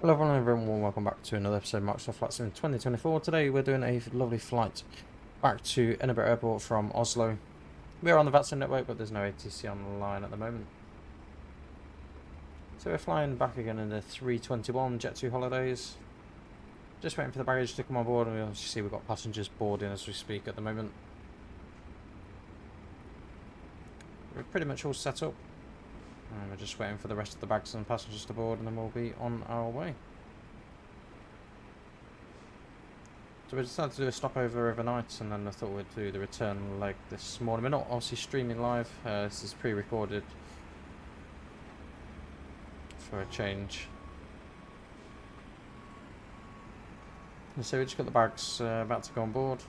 Hello everyone, welcome back to another episode of Microsoft Flight Sim 2024. Today we're doing a lovely flight back to Edinburgh Airport from Oslo. We're on the Vatsim network, but there's no ATC online at the moment. So we're flying back again in the 321 Jet2 holidays. Just waiting for the baggage to come on board, and we obviously see we've got passengers boarding as we speak at the moment. We're pretty much all set up. And we're just waiting for the rest of the bags and passengers to board, and then we'll be on our way. So we decided to do a stopover overnight, and then I thought we'd do the return leg this morning. We're not obviously streaming live, this is pre-recorded for a change. And so we just got the bags about to go on board.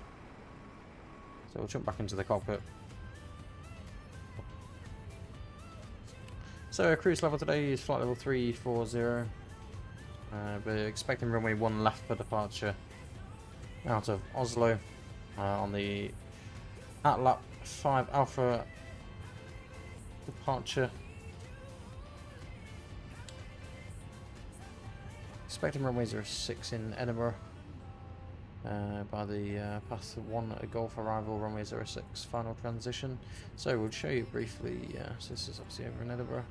So we'll jump back into the cockpit. So our cruise level today is flight level 340. We're expecting runway 1 left for departure out of Oslo on the ATLAP 5 Alpha departure. Expecting runway 06 in Edinburgh by the path 1 Golf arrival, runway 06 final transition. So we'll show you briefly, so this is obviously over in Edinburgh.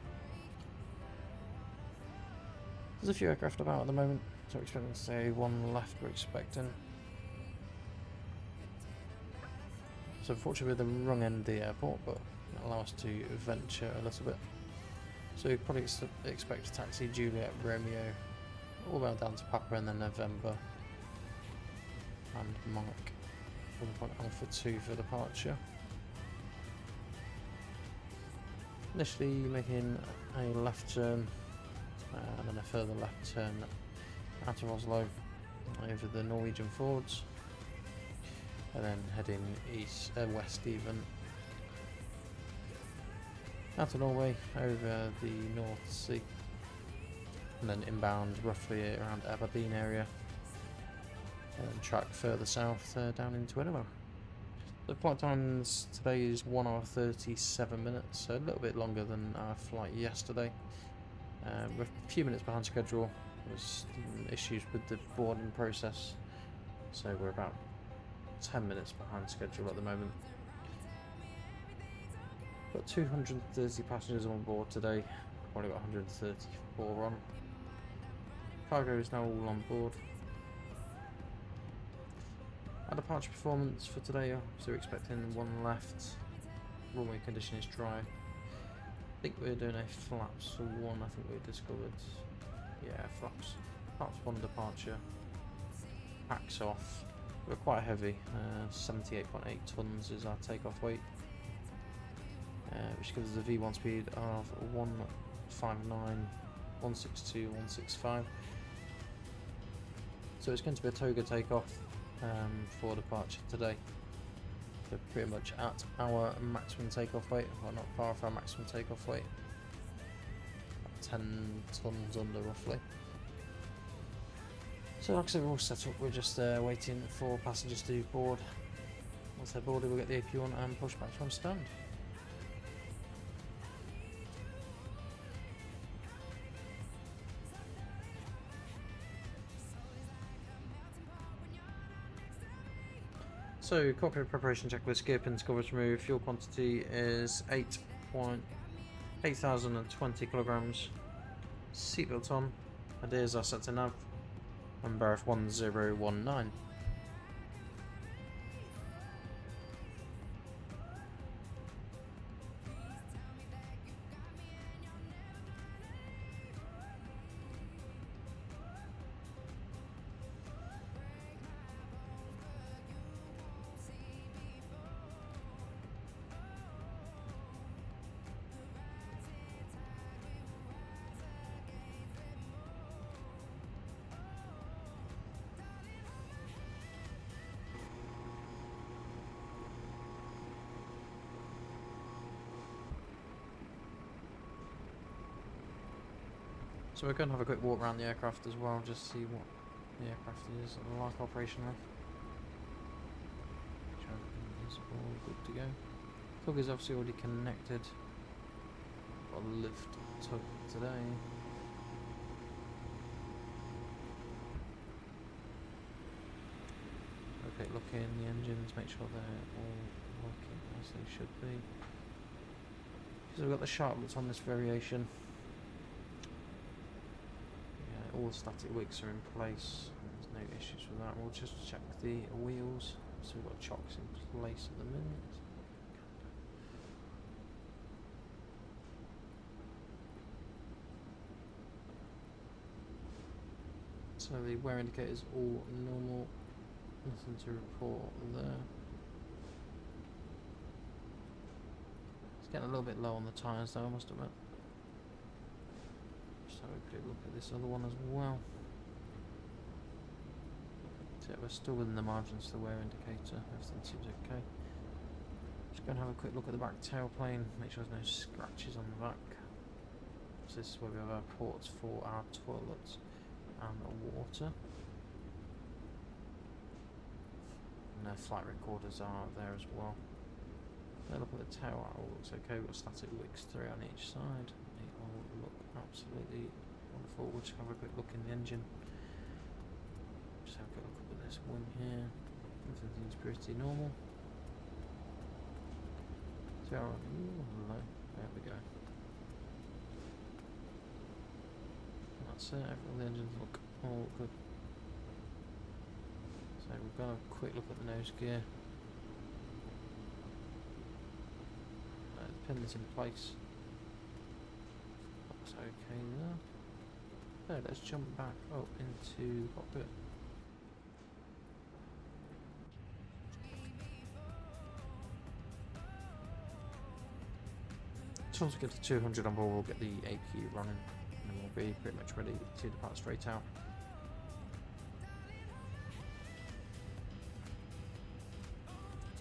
There's a few aircraft about at the moment, so we're expecting to say 1 left we're expecting. So unfortunately we're the wrong end of the airport, but it'll allow us to venture a little bit. So you probably expect a taxi Juliet Romeo all the way down to Papa and then November and Mike for the point Alpha 2 for departure. Initially making a left turn and then a further left turn out of Oslo over the Norwegian Fords, and then heading west even out of Norway over the North Sea, and then inbound roughly around Aberdeen area, and then track further south down into Edinburgh. The flight times today is 1 hour 37 minutes, so a little bit longer than our flight yesterday. We're a few minutes behind schedule. There's issues with the boarding process, so we're about 10 minutes behind schedule at the moment. Got 230 passengers on board today, probably got 134 on. Cargo is now all on board. Our departure performance for today, so we're expecting 1 left, runway condition is dry. I think we're doing a flaps 1, I think we discovered. Yeah, flaps 1 departure. Packs off. We're quite heavy, 78.8 tons is our takeoff weight, which gives us a V1 speed of 159, 162, 165. So it's going to be a toga takeoff for departure today. We're pretty much at our maximum takeoff weight, well, not far off our maximum takeoff weight, 10 tons under roughly. So like I said, we're all set up, we're just waiting for passengers to board. Once they're boarded, we'll get the AP on and push back from stand. So cockpit preparation checklist, gear pins, covers removed, fuel quantity is 8,020 kilograms, seatbelt on, ideas are set to nav, and berth 1019. So we're going to have a quick walk around the aircraft as well, just to see what the aircraft is like operationally. Is all good to go. Tug is obviously already connected. Got a lift tug today. looking the engines, make sure they're all working as they should be. So we've got the sharplets on this variation. Yeah, all the static wigs are in place. There's no issues with that. We'll just check the wheels. So we've got chocks in place at the minute. So the wear indicators all normal, nothing to report there. It's getting a little bit low on the tyres though, I must admit. Just have a quick look at this other one as well. So we're still within the margins of the wear indicator, everything seems okay. Just going to have a quick look at the back tailplane, make sure there's no scratches on the back. So this is where we have our ports for our toilets and the water. And the flight recorders are there as well. Look at the tail, it all looks okay. We've got static wicks through on each side. They all look absolutely wonderful. We'll just have a quick look in the engine. Just have a quick look at this wing here. Everything seems pretty normal. So, hello. There we go. That's it, all the engines look all good. So we've got a quick look at the nose gear. The pin is in place. Looks okay there. So let's jump back up into the cockpit. So once we get to 200 on board, we'll get the APU running. And we'll be pretty much ready to depart straight out.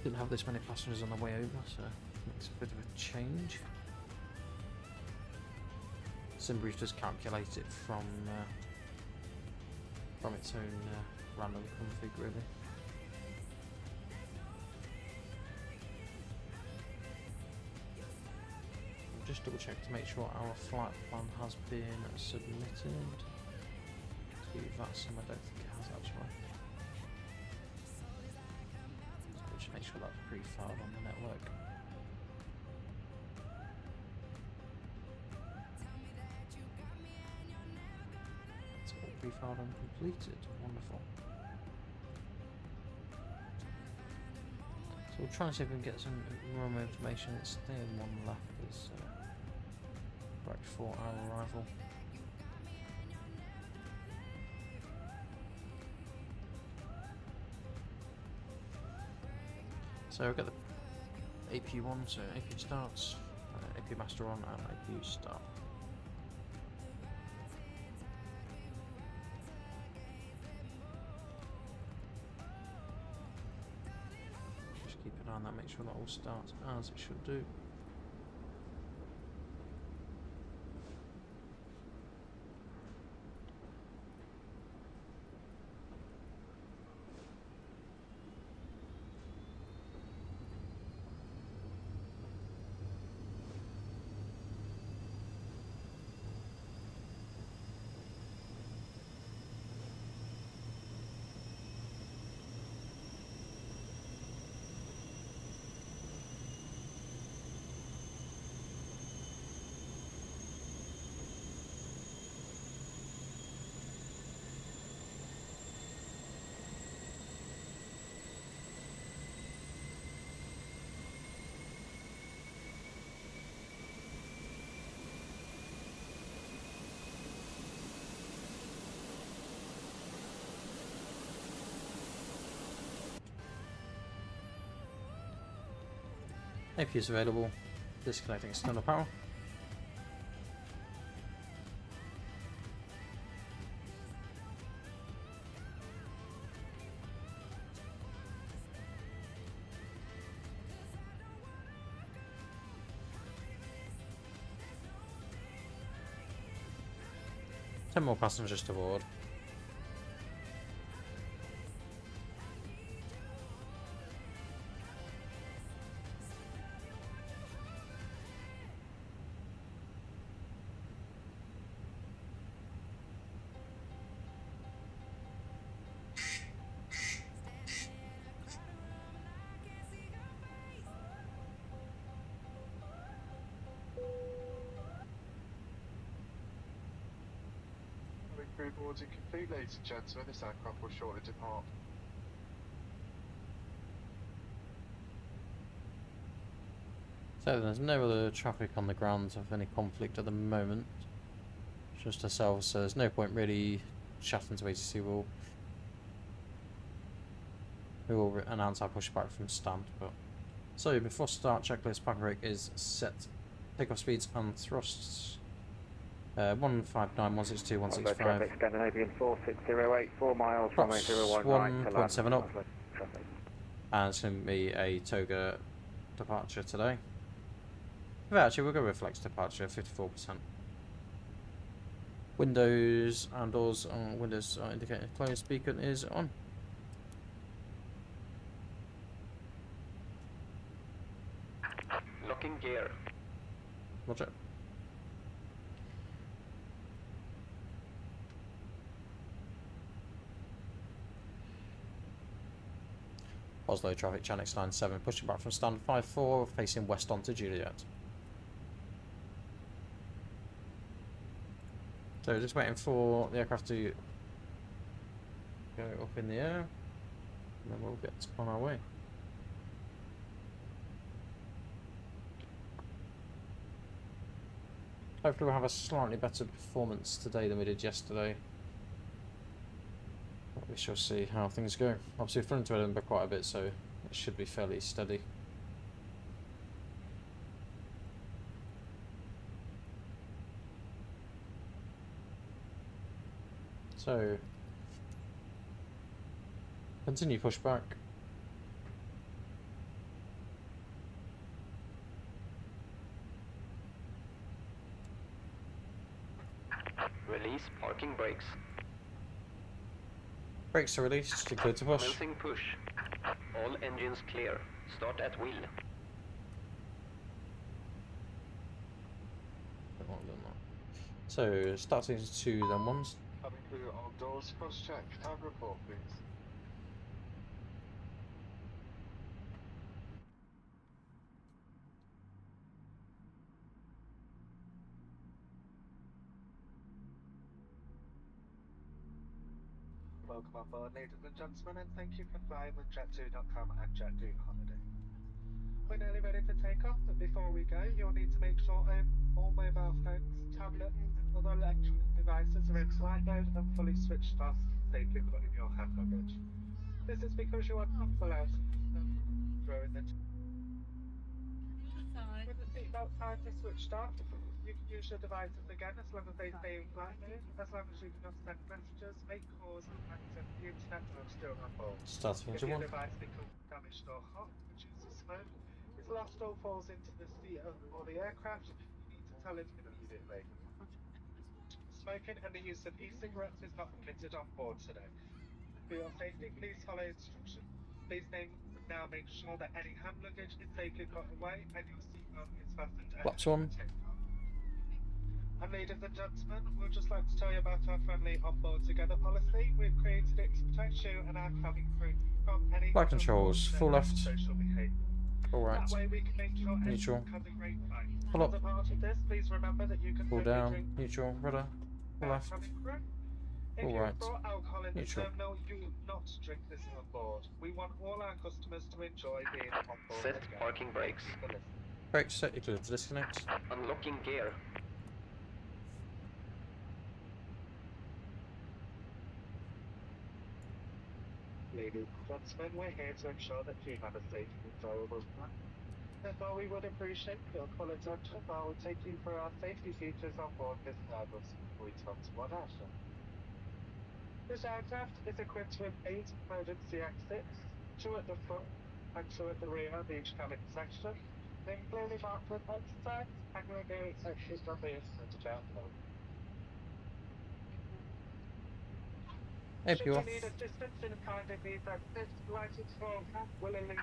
Didn't have this many passengers on the way over, so it's a bit of a change. Simbrief just calculate it from its own random config, really. Just double check to make sure our flight plan has been submitted to VATSIM. I don't think it has actually. So we'll just make sure that's pre-filed on the network. It's all pre-filed and completed. Wonderful. So we'll try and see if we can get some more information. It's still one left. Is right before our arrival. So we've got the APU on, so APU starts, APU master on, and APU start. Just keep an eye on that, make sure that all starts as it should do. APU is available. Disconnecting external power. Ten more passengers to board. Crew boarding complete, ladies and gentlemen. This aircraft will shortly depart. So there's no other traffic on the ground of any conflict at the moment. Just ourselves, so there's no point really chatting to ATC. We will announce our pushback from stand. But so before start, checklist parking brake is set. Takeoff speeds and thrusts. 159, 162, 165. Scandinavian 4608, 4 miles, Props 1.01 right to 1.7 up. Oslo traffic. And it's going to be a toga departure today. But actually, we'll go with flex departure, 54%. Windows and doors on windows are indicated closed. Beacon is on. Locking gear. Roger. Oslo traffic, Chanix 97, pushing back from stand 54, facing west onto Juliet. So just waiting for the aircraft to go up in the air, and then we'll get on our way. Hopefully we'll have a slightly better performance today than we did yesterday. But we shall see how things go. Obviously we've flown to Edinburgh quite a bit, so it should be fairly steady. So, continue pushback. Release parking brakes. Brakes are released, you're clear to push. Commencing push. All engines clear. Start at wheel. So, starting to then ones. Cabin crew, all doors cross-check. Tag report, please. Welcome on board, ladies and gentlemen, and thank you for flying with Jet2.com and Jet2 Holiday. We're nearly ready for takeoff, but before we go, you'll need to make sure all mobile phones, tablets, and other electronic devices are in flight mode and fully switched off, safely put in your hand luggage. This is because you are not allowed to throw in the With the seatbelt signs are switched off, you can use your devices again as long as they stay in flight mode, as long as you cannot send messages, make calls, and access the internet while still on board. Starting If to your one. device becomes damaged or hot, produces smoke, is lost or falls into the sea or the aircraft, you need to tell us immediately. Smoking and the use of e-cigarettes is not permitted on board today. For your safety, please follow instructions. Please now make sure that any hand luggage is safely put away and your seatbelt is fastened at Flaps on. takeoff. And ladies and gentlemen, we'd just like to tell you about our friendly on-board together policy. We've created it to protect you and our cabin crew from any Flight controls, full left. social behaviour. All right. That way we can make sure Neutral. everyone has a great flight. Pull up. As a part of this, please remember that you can Pull only down. drink Neutral. Rudder. Pull left. cabin crew. If All you right. brought alcohol in the Neutral. terminal, you will not drink this on board. We want all our customers to enjoy being on board. Set together. parking brakes. Thank you for listening. Brakes set, you're clear to disconnect. Unlocking gear. Ladies and gentlemen, we're here to ensure that you have a safe and enjoyable flight. Therefore, we would appreciate your full attention while we take you through our safety features on board this Airbus A321 aircraft. This aircraft is equipped with 8 emergency exits, 2 at the front and 2 at the rear of each cabin section. They clearly marked with exit signs and your nearest exit on the inside of the aircraft. Hey, Should you you off. need assistance in finding these exits, lighted aircraft willingly.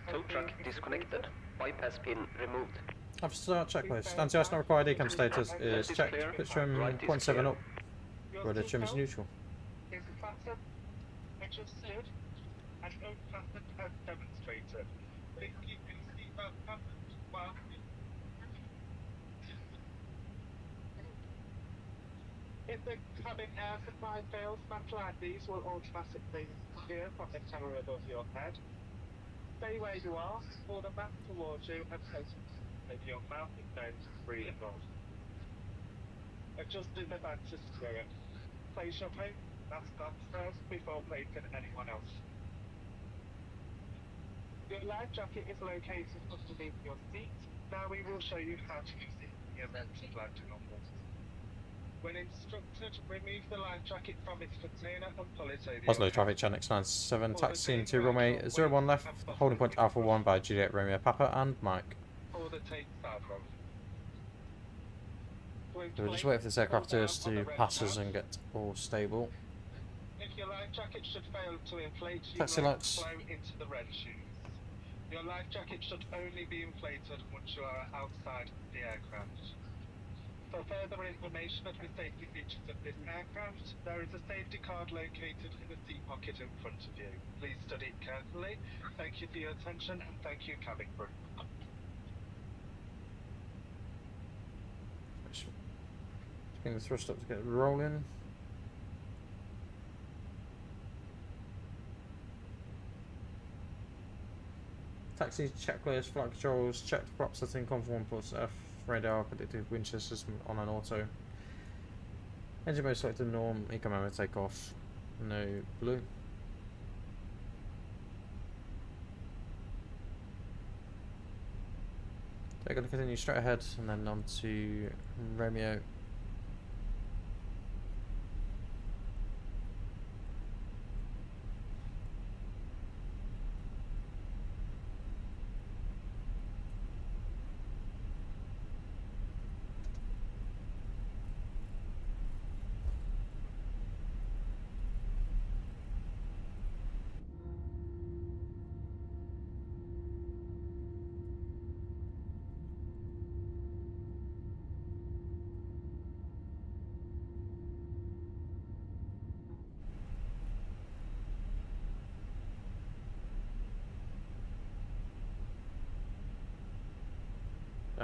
Tow truck disconnected. Bypass pin removed. After start checklist. Anti-ice not required. Decam status is checked. Pitch trim 0.7 up. Rudder trim is neutral. Is fastened, adjusted, and unfastened as demonstrated. Please keep your seatbelt fastened while If the cabin air supply fails, maps like these will automatically appear from the camera above your head. Stay where you are, hold a map towards you and place your mouth and nose free and off. Adjusting the band to spirit. Place your plate mask on first before placing anyone else. Your life jacket is located underneath your seat. Now we will show you how to use it in the event of landing on board. When instructed, remove the life jacket from its container and pull it over Oslo your traffic head. channel X97, Pull the taxi into tape runway out 01 left, and buckle holding point your Alpha 1 by Juliet Romeo Papa and Mike. Pull the tape out of. So we'll just wait for this aircraft to us to pass us and get all stable. If your life jacket should fail to inflate, you Taxi will lights. flow into the red shoes. Your life jacket should only be inflated once you are outside the aircraft. For further information of the safety features of this aircraft, there is a safety card located in the seat pocket in front of you. Please study it carefully. Thank you for your attention and thank you, cabin crew. Just bring the thrust up to get it rolling. Taxi checklist, flight controls, checked prop setting, conform plus F, radar, predictive wind shear system on an auto. Engine mode selected norm, eco mode takeoff, no blue. They're going to continue straight ahead and then on to Romeo.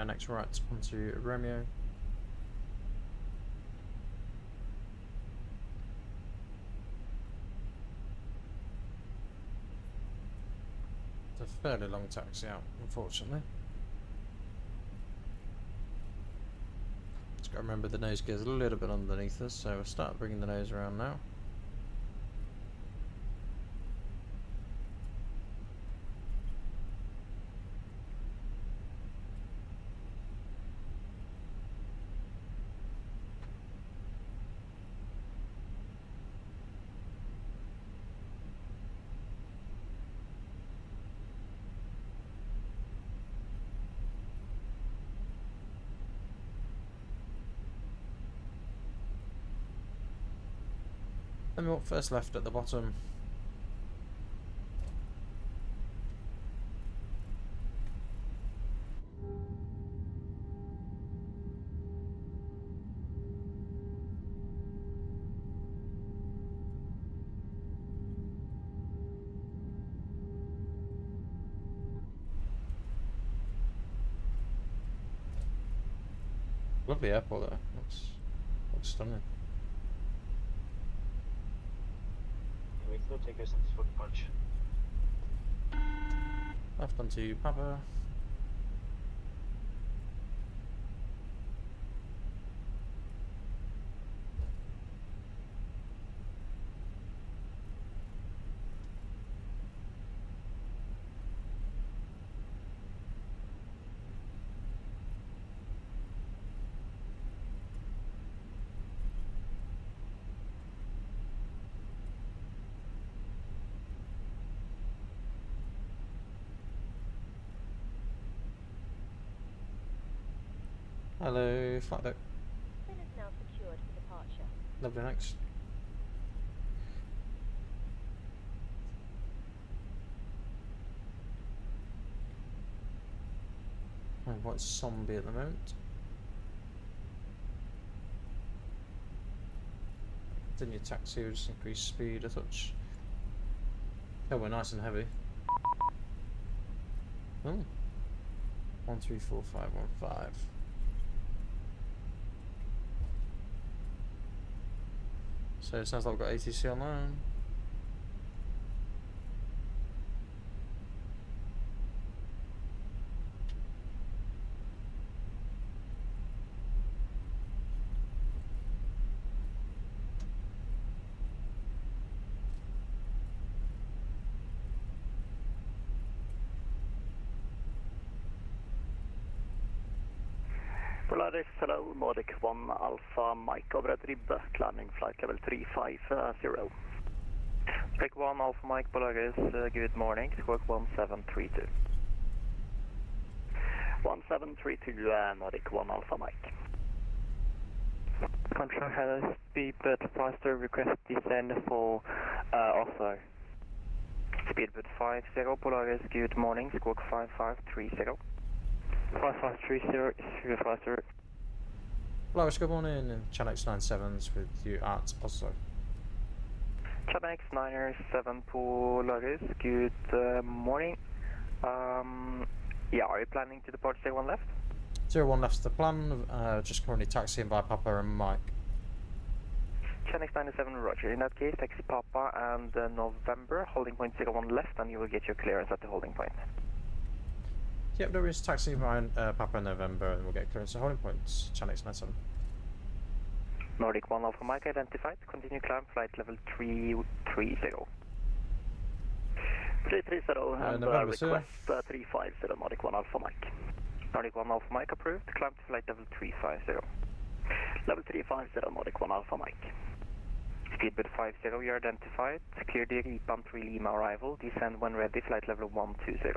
Next right onto Romeo. It's a fairly long taxi out, unfortunately. Just got to remember the nose gear's a little bit underneath us, so we'll start bringing the nose around now. Then we walk first left at the bottom. Lovely airport there. Looks stunning. We still take us into foot punch. Left onto Papa. Hello, flight deck. Bin is now secured for departure. Lovely, thanks. I'm quite zombie at the moment. Continue taxi, we'll just increase speed a touch. Oh, we're nice and heavy. Oh. 134515. So it sounds like we've got ATC online. Polaris, hello, Nordic 1 Alpha Mike over at Ribbe, landing flight level 350. Take 1 Alpha Mike Polaris, good morning, squawk 1732. 1732, Nordic 1 Alpha Mike. Control hello, Speedbird faster, request descend for Oslo. Speedbird 50, Polaris, good morning, squawk 5530. 5530, faster. Polaris, good morning, and Channel X97s with you at Oslo. Channel X97 Polaris, good morning. Yeah, are you planning to depart 01 left? 01 left's the plan, just currently taxiing by Papa and Mike. Channel X97, roger. In that case, taxi Papa and November, holding point 01 left, and you will get your clearance at the holding point. Yep, there is taxi by Papa November, and we'll get clearance to holding points. Channel X97. Nordic 1 Alpha Mike identified. Continue climb flight level 330. 330 and November, request 350, Nordic 1 Alpha Mike. Nordic 1 Alpha Mike approved. Climb to flight level 350. Level 350, Nordic 1 Alpha Mike. Speedbird 50, you're identified. Clear the Repam 3 Lima arrival. Descend when ready, flight level 120.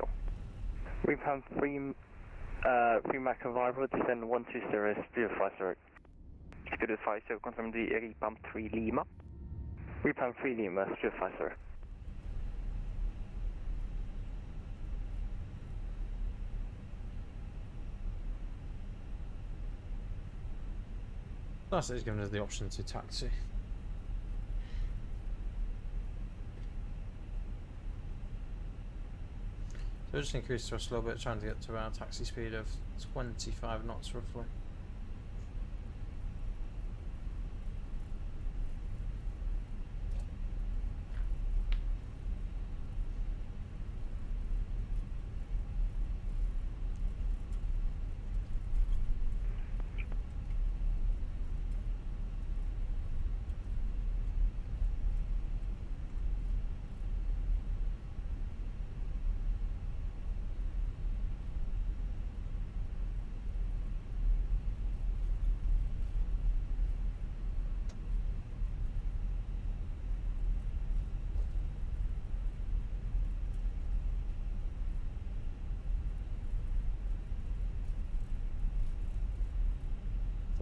Repam 3 Mac arrival, descend 120, Speedbird 50. Speedbird 50, confirm the Repam 3 Lima. Repam 3 Lima, Speedbird 50. Nice that he's given us the option to taxi. So just increase thrust a little bit, trying to get to our taxi speed of 25 knots roughly.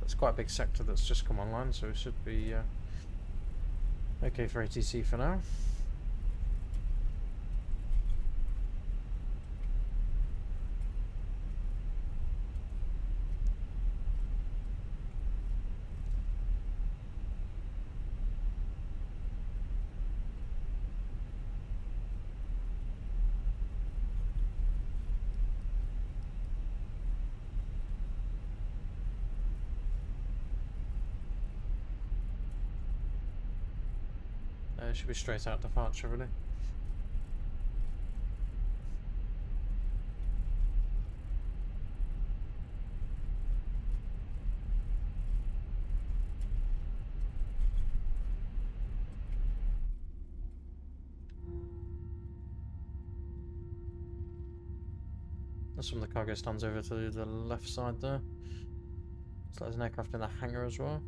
It's quite a big sector that's just come online, so it should be okay for ATC for now. It should be straight out departure, really. That's when the cargo stands over to the left side there. So there's an aircraft in the hangar as well.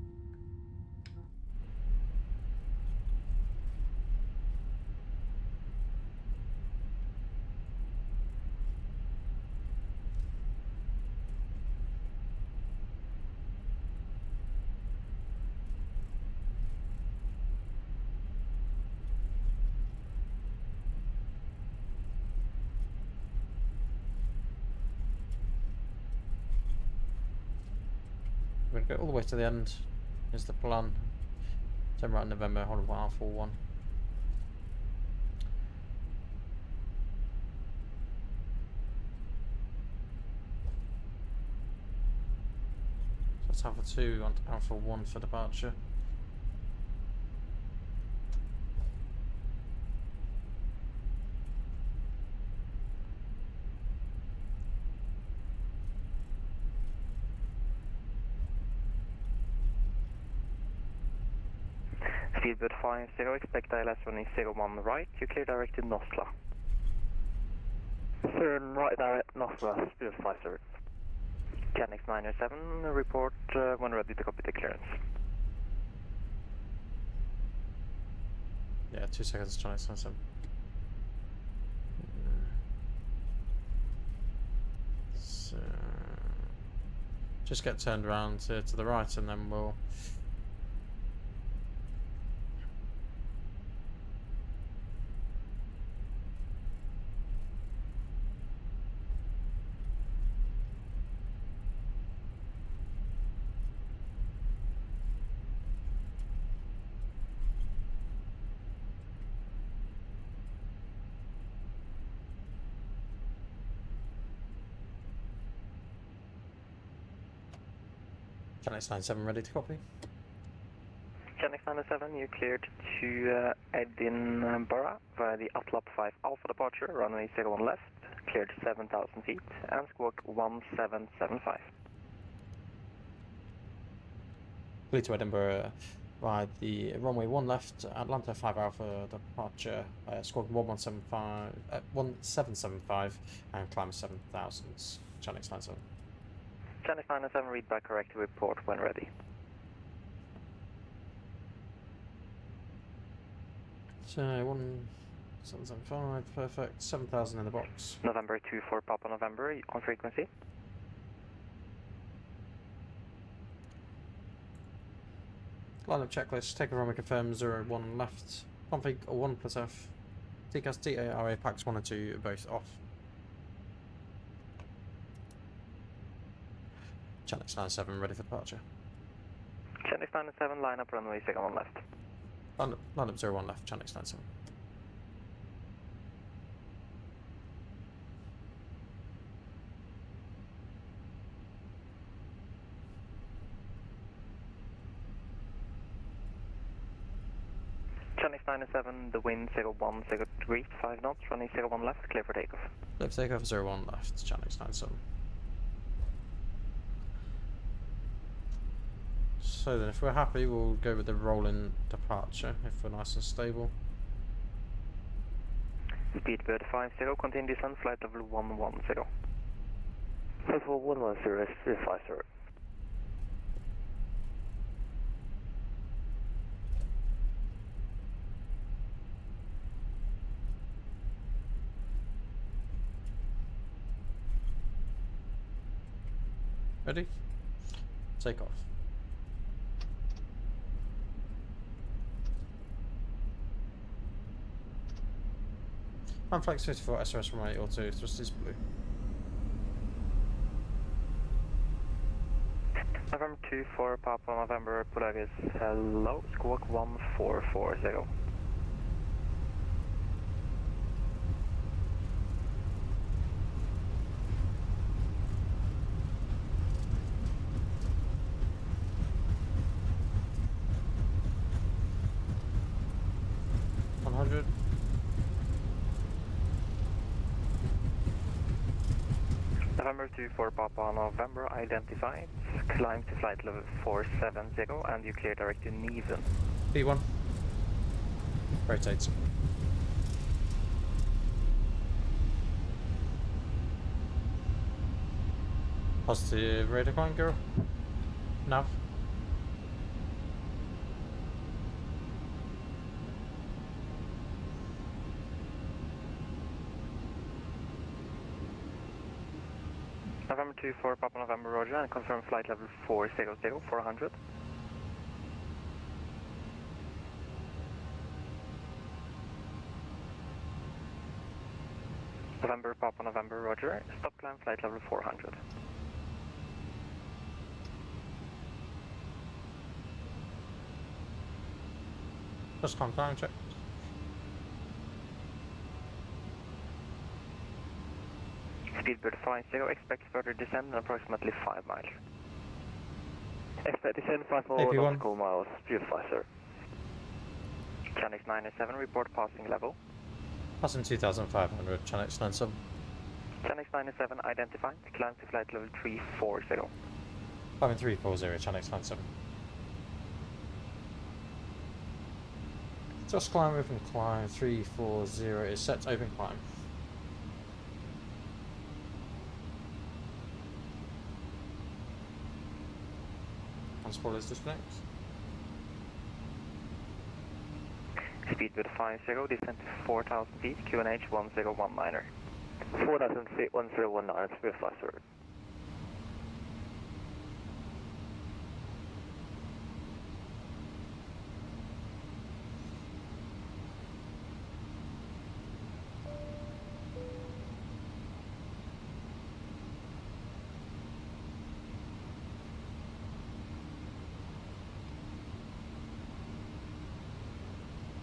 We're going to go all the way to the end, is the plan. Turn right in November, hold on R41. So that's Alpha 2 on Alpha 1 for departure. Speedbird 50, expect ILS running 01 right, you clear direct to Nosla. Turn right direct Nosla, Speedbird 50. Canix 907, report when ready to copy the clearance. Yeah, 2 seconds, Chinese 97. So, just get turned around to the right and then we'll... Chinese 97 ready to copy. Canix 907, you cleared to Edinburgh via the Atlap 5 Alpha departure, runway 01 left, cleared 7,000 feet, and squawk 1775. Clear to Edinburgh via the runway 1 left, Atlanta 5 Alpha departure, squawk 1775 and climb 7,000. Chinese 97. Canix 907, read back correct, report when ready. So 1775, perfect. 7,000 in the box. November 24 Papa November, on frequency. Lineup checklist. Take a runway confirm 01 left. Config 1 plus F. TCAS, TARA, packs 1 and 2 both off. Channix 97 ready for departure. Canix 907, line up runway 01 left. Lineup 01 left, Channix 97. Canix 907, the wind 01, 03, 5 knots, running 01 left, clear for takeoff. Clear for takeoff 01 left, Channix 97. So then, if we're happy, we'll go with the rolling departure if we're nice and stable. Speedbird 50, continue descent, flight level 110. Level 110, Speed 50. Ready? Take off. Flex 54 SRS from right auto thrust is blue. November 24 Papa November Polaris, hello, squawk 1440. November 24 Papa November identified, climb to flight level 470 and you clear direct to Neven. B1. Rotate. Positive radar climb, girl. Nav. November 24 Papa November Roger and confirm flight level 400, 400. November Papa November Roger, stop climb flight level 400. Just calm down, check. Speedbird 50, expect further descent in approximately 5 miles. Expect descent 5 nautical miles, Speed 50. Canix 907, report passing level. Passing 2,500, Channix 97. Canix 907 identified, climb to flight level 340. Climbing 340, Channix 97. Just climb, open climb, 340 is set, open climb. And spoilers disconnect. Speed with 50, descend to 4,000 feet, QNH 1019er. 4,000 feet, 1019, speed 50.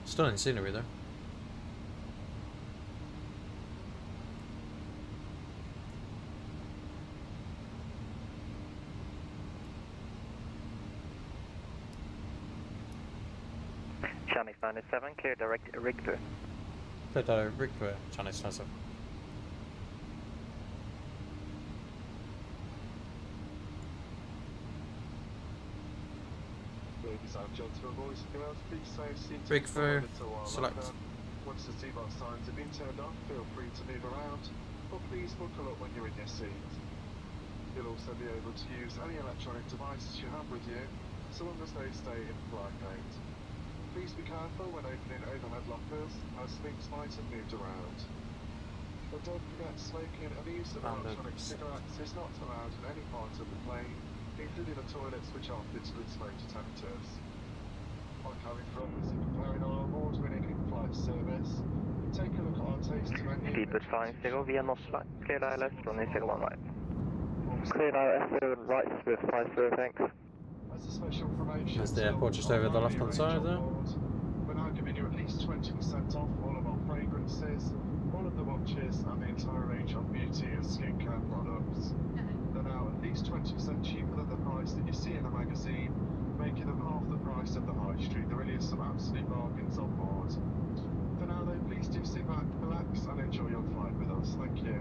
Stunning scenery though. Chinese 97, clear direct Rigby. Clear direct Rigby, Chinese 97. Ladies and gentlemen, boys and girls, please stay seated. Rigby, for select. Once the seatbelt signs have been turned off, feel free to move around, or please buckle up when you're in your seat. You'll also be able to use any electronic devices you have with you, so long as they stay in flight mode. Please be careful when opening overhead lockers, as things might have moved around. But don't forget, smoking and the use of electronic cigarettes is not allowed in any part of the plane, including the toilets which are fitted with smoke detectors. On cabin front, as if preparing our award-winning in-flight service, take a look at our taste menu. Speed with 50 via Oslo, clear ILS, runway 01 right. Clear ILS 01 right, speed 50, thanks. As a special promotion, There's the airport just over the left-hand side there. We're now giving you at least 20% off all of our fragrances, all of the watches, and the entire range of beauty and skincare products. They're now at least 20% cheaper than the price that you see in a magazine, making them half the price of the high street. There really is some absolute bargains on board. For now though, please do sit back, relax, and enjoy your flight with us. Thank you.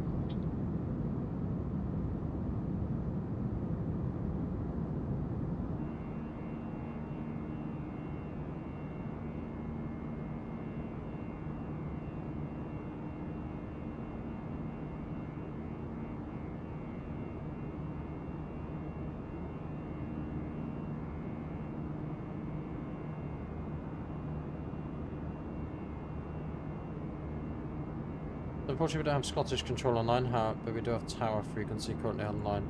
Unfortunately, we don't have Scottish control online, but we do have tower frequency currently online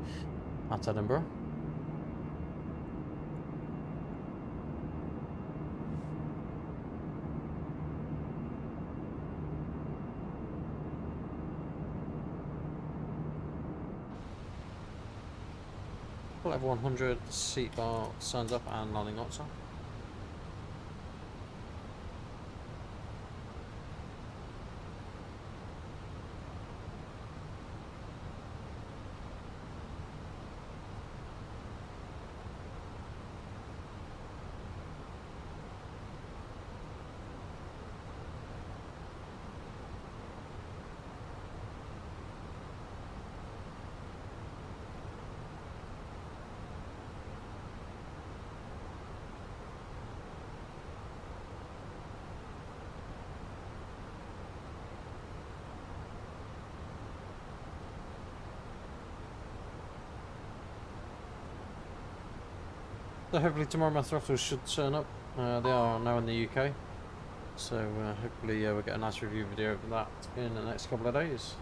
at Edinburgh. Level 100, seatbelt signs up and landing lights on. So hopefully tomorrow my throttles should turn up. They are now in the UK, so hopefully we'll get a nice review video of that in the next couple of days.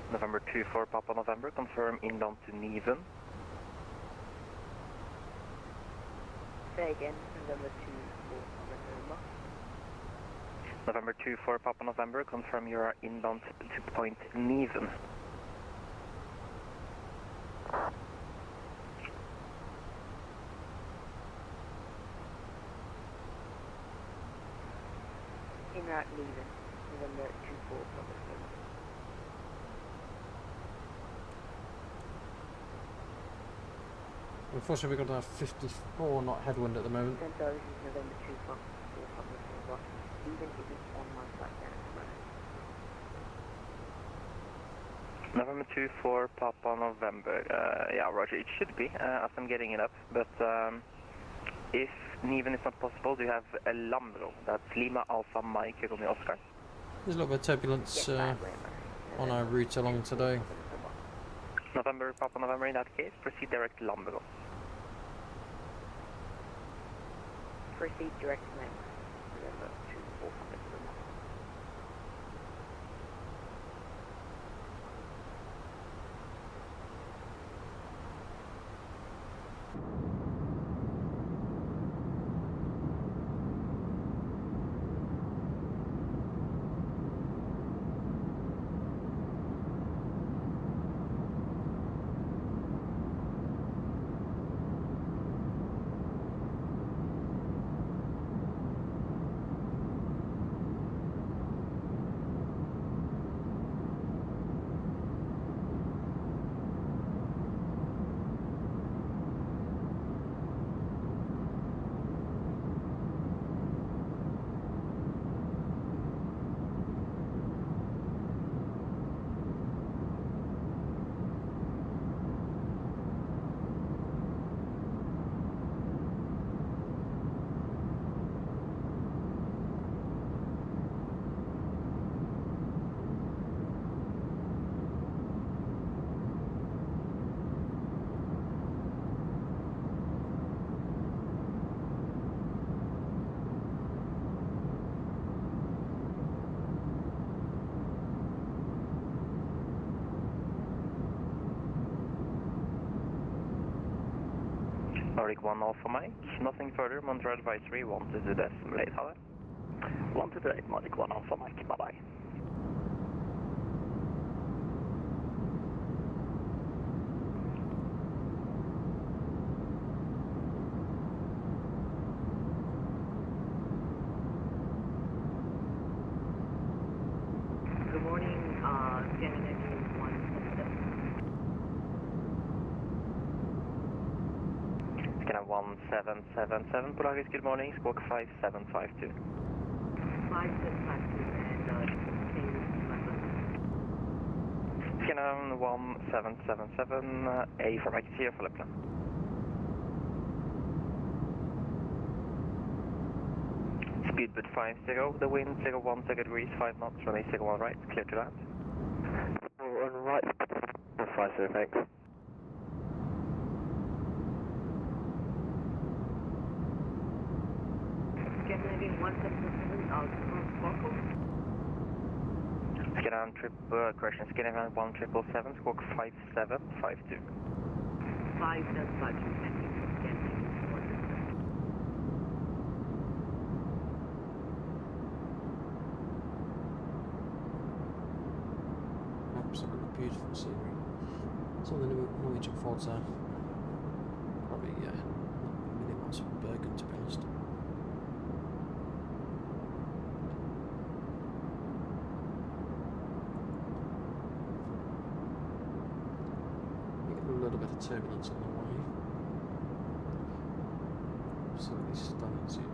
November 24 Papa November, confirm inbound to Neven. Say again, November 24 November. November 24 Papa November, confirm you are inbound to point Neven. route leaving. November 24 Papa November. Unfortunately, we've got a 54 knot headwind at the moment. Centaur, this is November 24 Papa November. Leaving isn't on my flight then at the moment. November 24 Papa November. Yeah, Roger, it should be, as I'm getting it up. But if Neven is not possible, do you have a Lambro? That's Lima Alpha Mike Romeo Oscar. There's a little bit of turbulence on our route along today. November Papa November, in that case, proceed direct Lambro. Proceed direct November. November 24 Papa November. Nordic 1 Alpha Mike, nothing further, Montreal advisory, 1 to the decimal 8, however. 1 to the 8, Nordic 1 Alpha Mike, bye-bye. Good morning, Scandinavian 177. Scanner 1777, Polaris, good morning, squawk 5752. 5752 and Scanner 1777, A for Mike, here for Lapland. Speedbird 50, the wind 010 degrees, 5 knots, runway 01 right, clear to land. On right, 50, thanks. Scandinavian 177, Sparkle. Scanner correction, Scanner 1777, squawk 5752. 5752, thank you. Scandinavian 177. Absolutely beautiful scenery. It's on the Norwegian Fords there. Probably not a million miles from Bergen, to be honest. We get a little bit of turbulence on the way. Absolutely stunning scenery.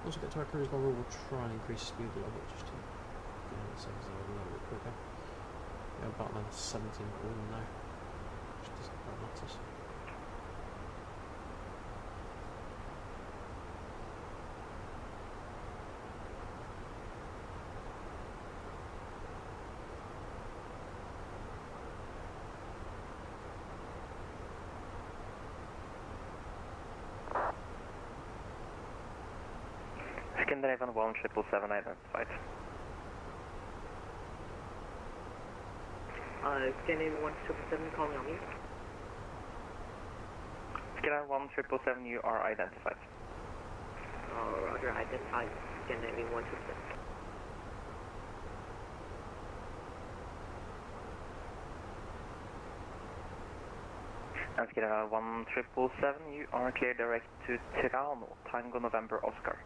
Once we get to our cruise level, we'll try and increase speed a little bit just to get ourselves there a little bit quicker. We're about another 17 now, which doesn't quite matter. Scandinavian 1777 identified. Scandinavian 1777 calling on me. Scandinavian 1777, you are identified. Roger, identified. Scandinavian 127. Sierra 1777, you are clear direct to Tirano, Tango November Oscar.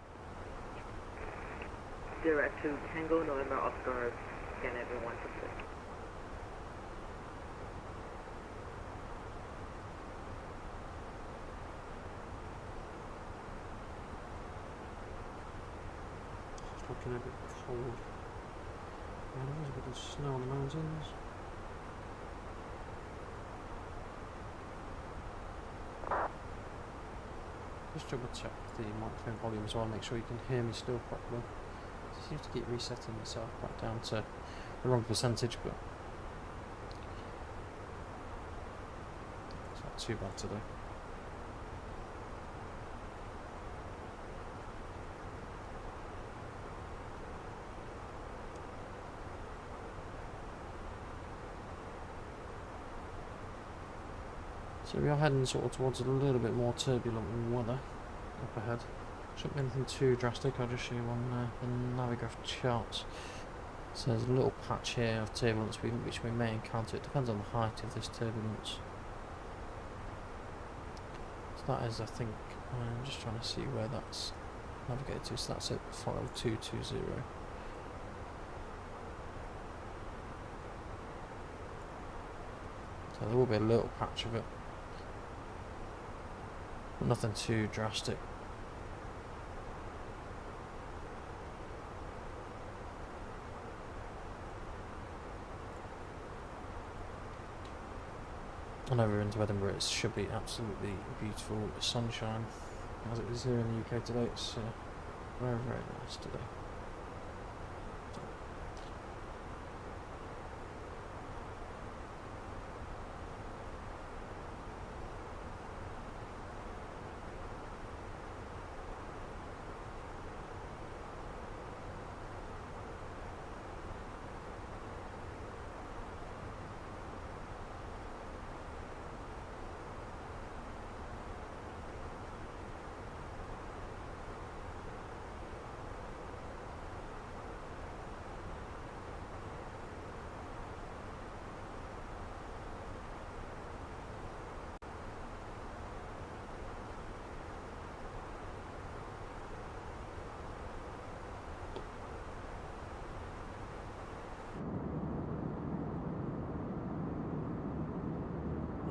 Direct to Tango November Oscar, again everyone to 6. It's looking a bit cold. Yeah, there is a bit of snow on the mountains. Just double check the microphone volume as well, make sure you can hear me still properly. It seems to keep resetting itself back down to the wrong percentage, but it's not too bad today. So we are heading sort of towards a little bit more turbulent weather up ahead. Shouldn't be anything too drastic. I'll just show you on the Navigraph charts. So there's a little patch here of turbulence which we may encounter. It depends on the height of this turbulence. So that is, I think, I'm just trying to see where that's navigated to. So that's at file 220. So there will be a little patch of it. But nothing too drastic. And over into Edinburgh, it should be absolutely beautiful sunshine, as it is here in the UK today. It's very, very nice today.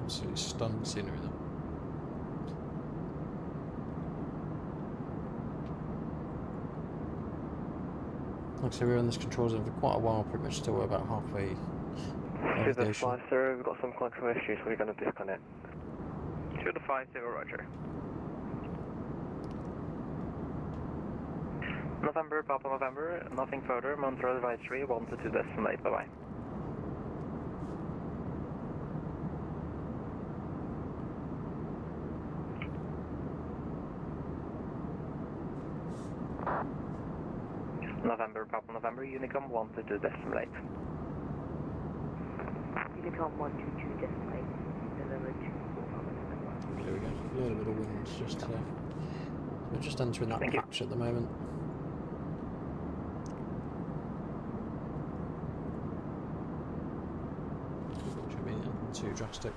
Absolutely stunning scenery though. Like I say, we were in this control zone for quite a while, pretty much till we're about halfway. To the 50, sir, we've got some control issues, we're going to disconnect. To the 50, roger. November, Papa November, nothing further, Montreal advisory, 1 to 2 destinate, bye bye. November, Papa November, Unicom 1 to 2 decimate. Unicom 122 decimate, November 2 Papa November. There we go, a little bit of wind just there. We're just entering that patch at the moment. Should be anything too drastic.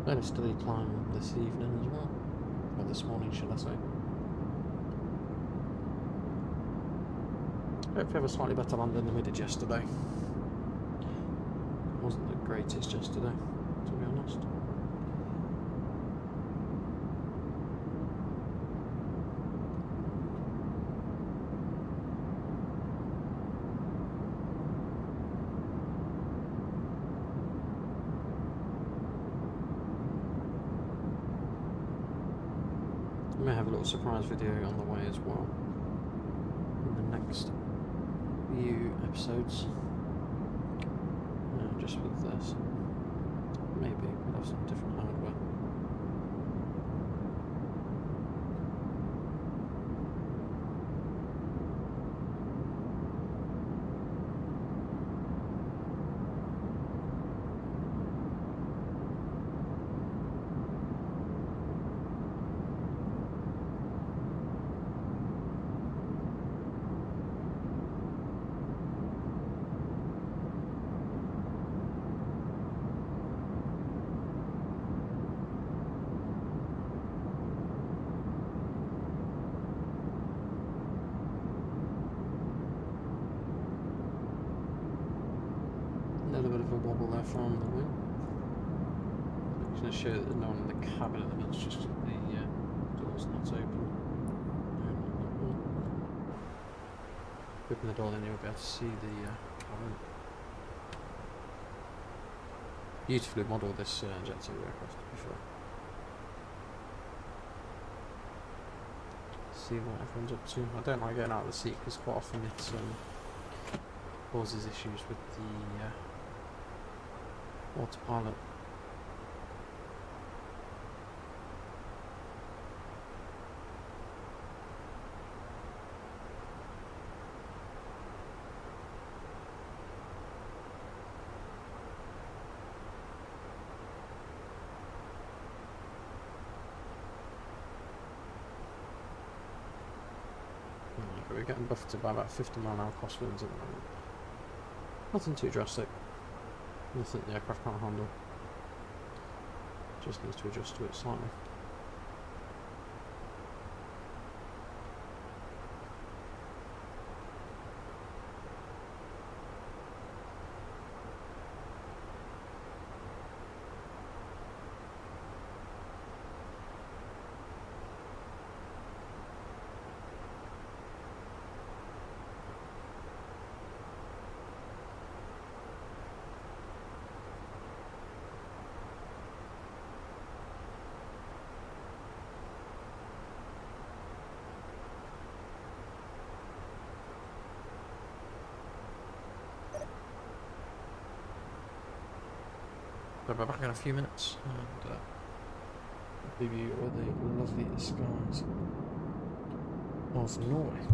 Then it's steady climb this evening as well, or this morning should I say. Hopefully have a slightly better landing than we did yesterday. Wasn't the greatest yesterday, to be honest. We may have a little surprise video on the way as well in the next few episodes. just with this. Maybe we'll have some different hardware. A little bit of a wobble there from the wing. I'm just going to show you that no one in the cabin at the minute, just the door's not open. Open the door, then you'll be able to see the cabin. Beautifully modelled, this Jet2 aircraft, to be fair. See what everyone's up to. I don't like getting out of the seat because quite often it causes issues with the autopilot. We're getting buffeted by about 50 mile an hour crosswinds at the moment. Nothing too drastic. Nothing the aircraft can't handle. Just needs to adjust to it slightly. I'll be back in a few minutes and leave you with the lovely skies of Norway.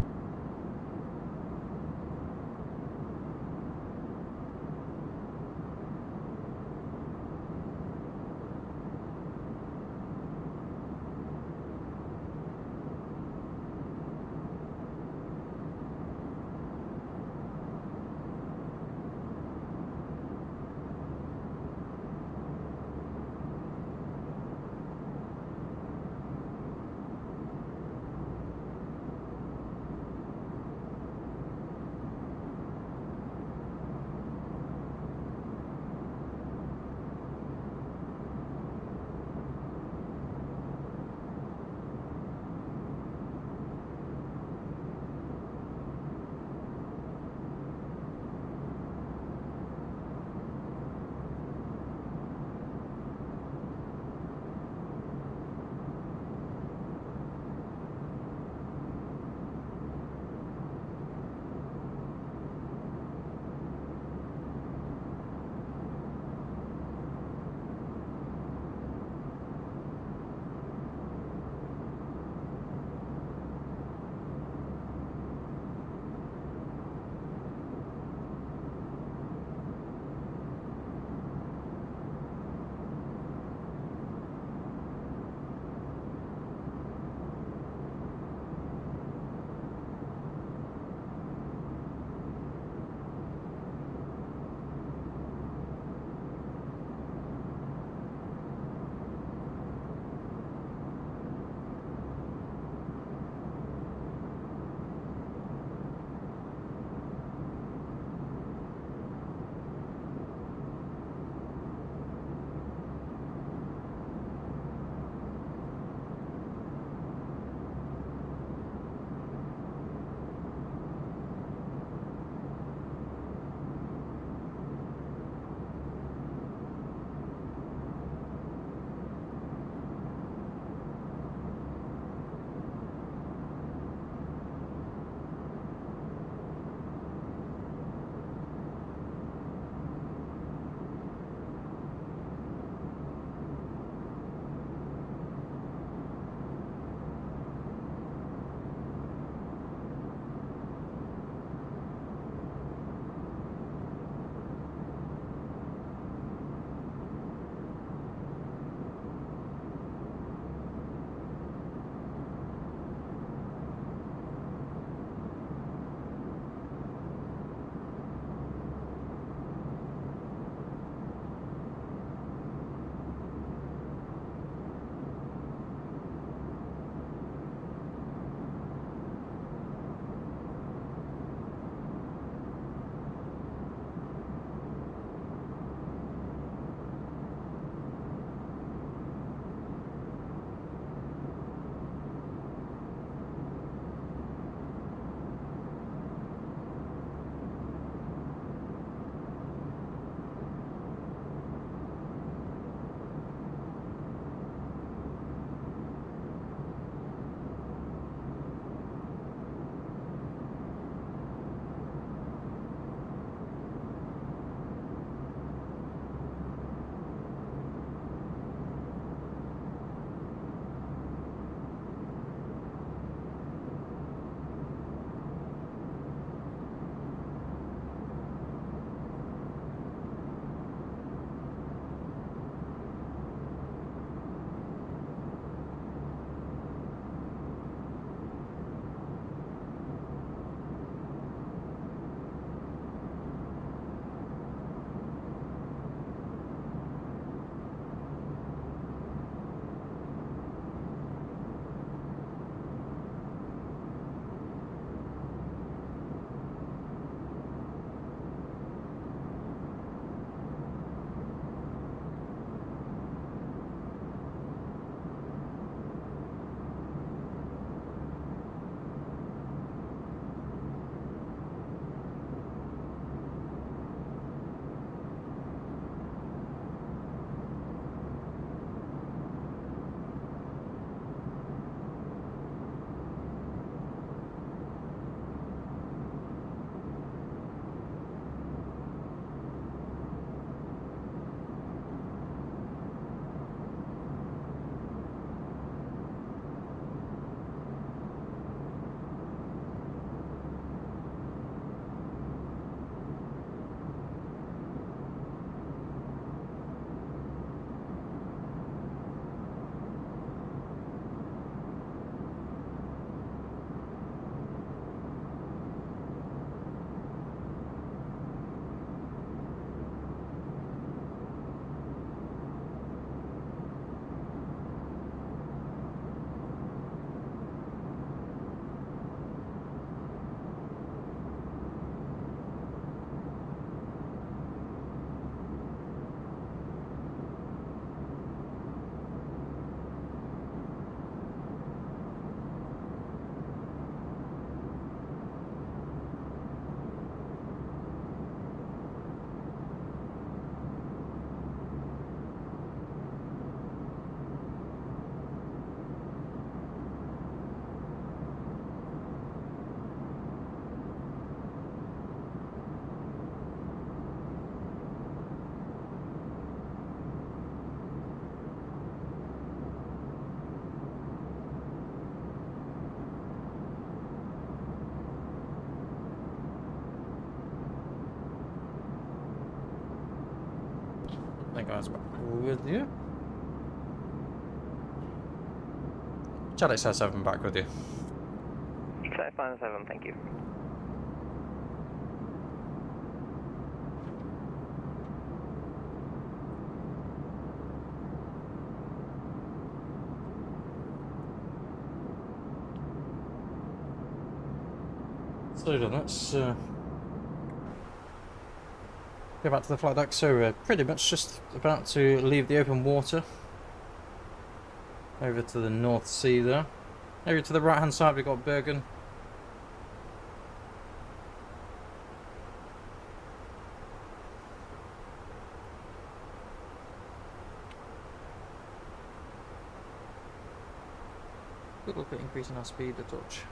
guys back with you. Jet2 A321 back with you. Jet2 A321, thank you. So then let's go back to the flight deck. So we're pretty much just about to leave the open water. Over to the North Sea there. Over to the right hand side we've got Bergen. Good look at increasing our speed a touch.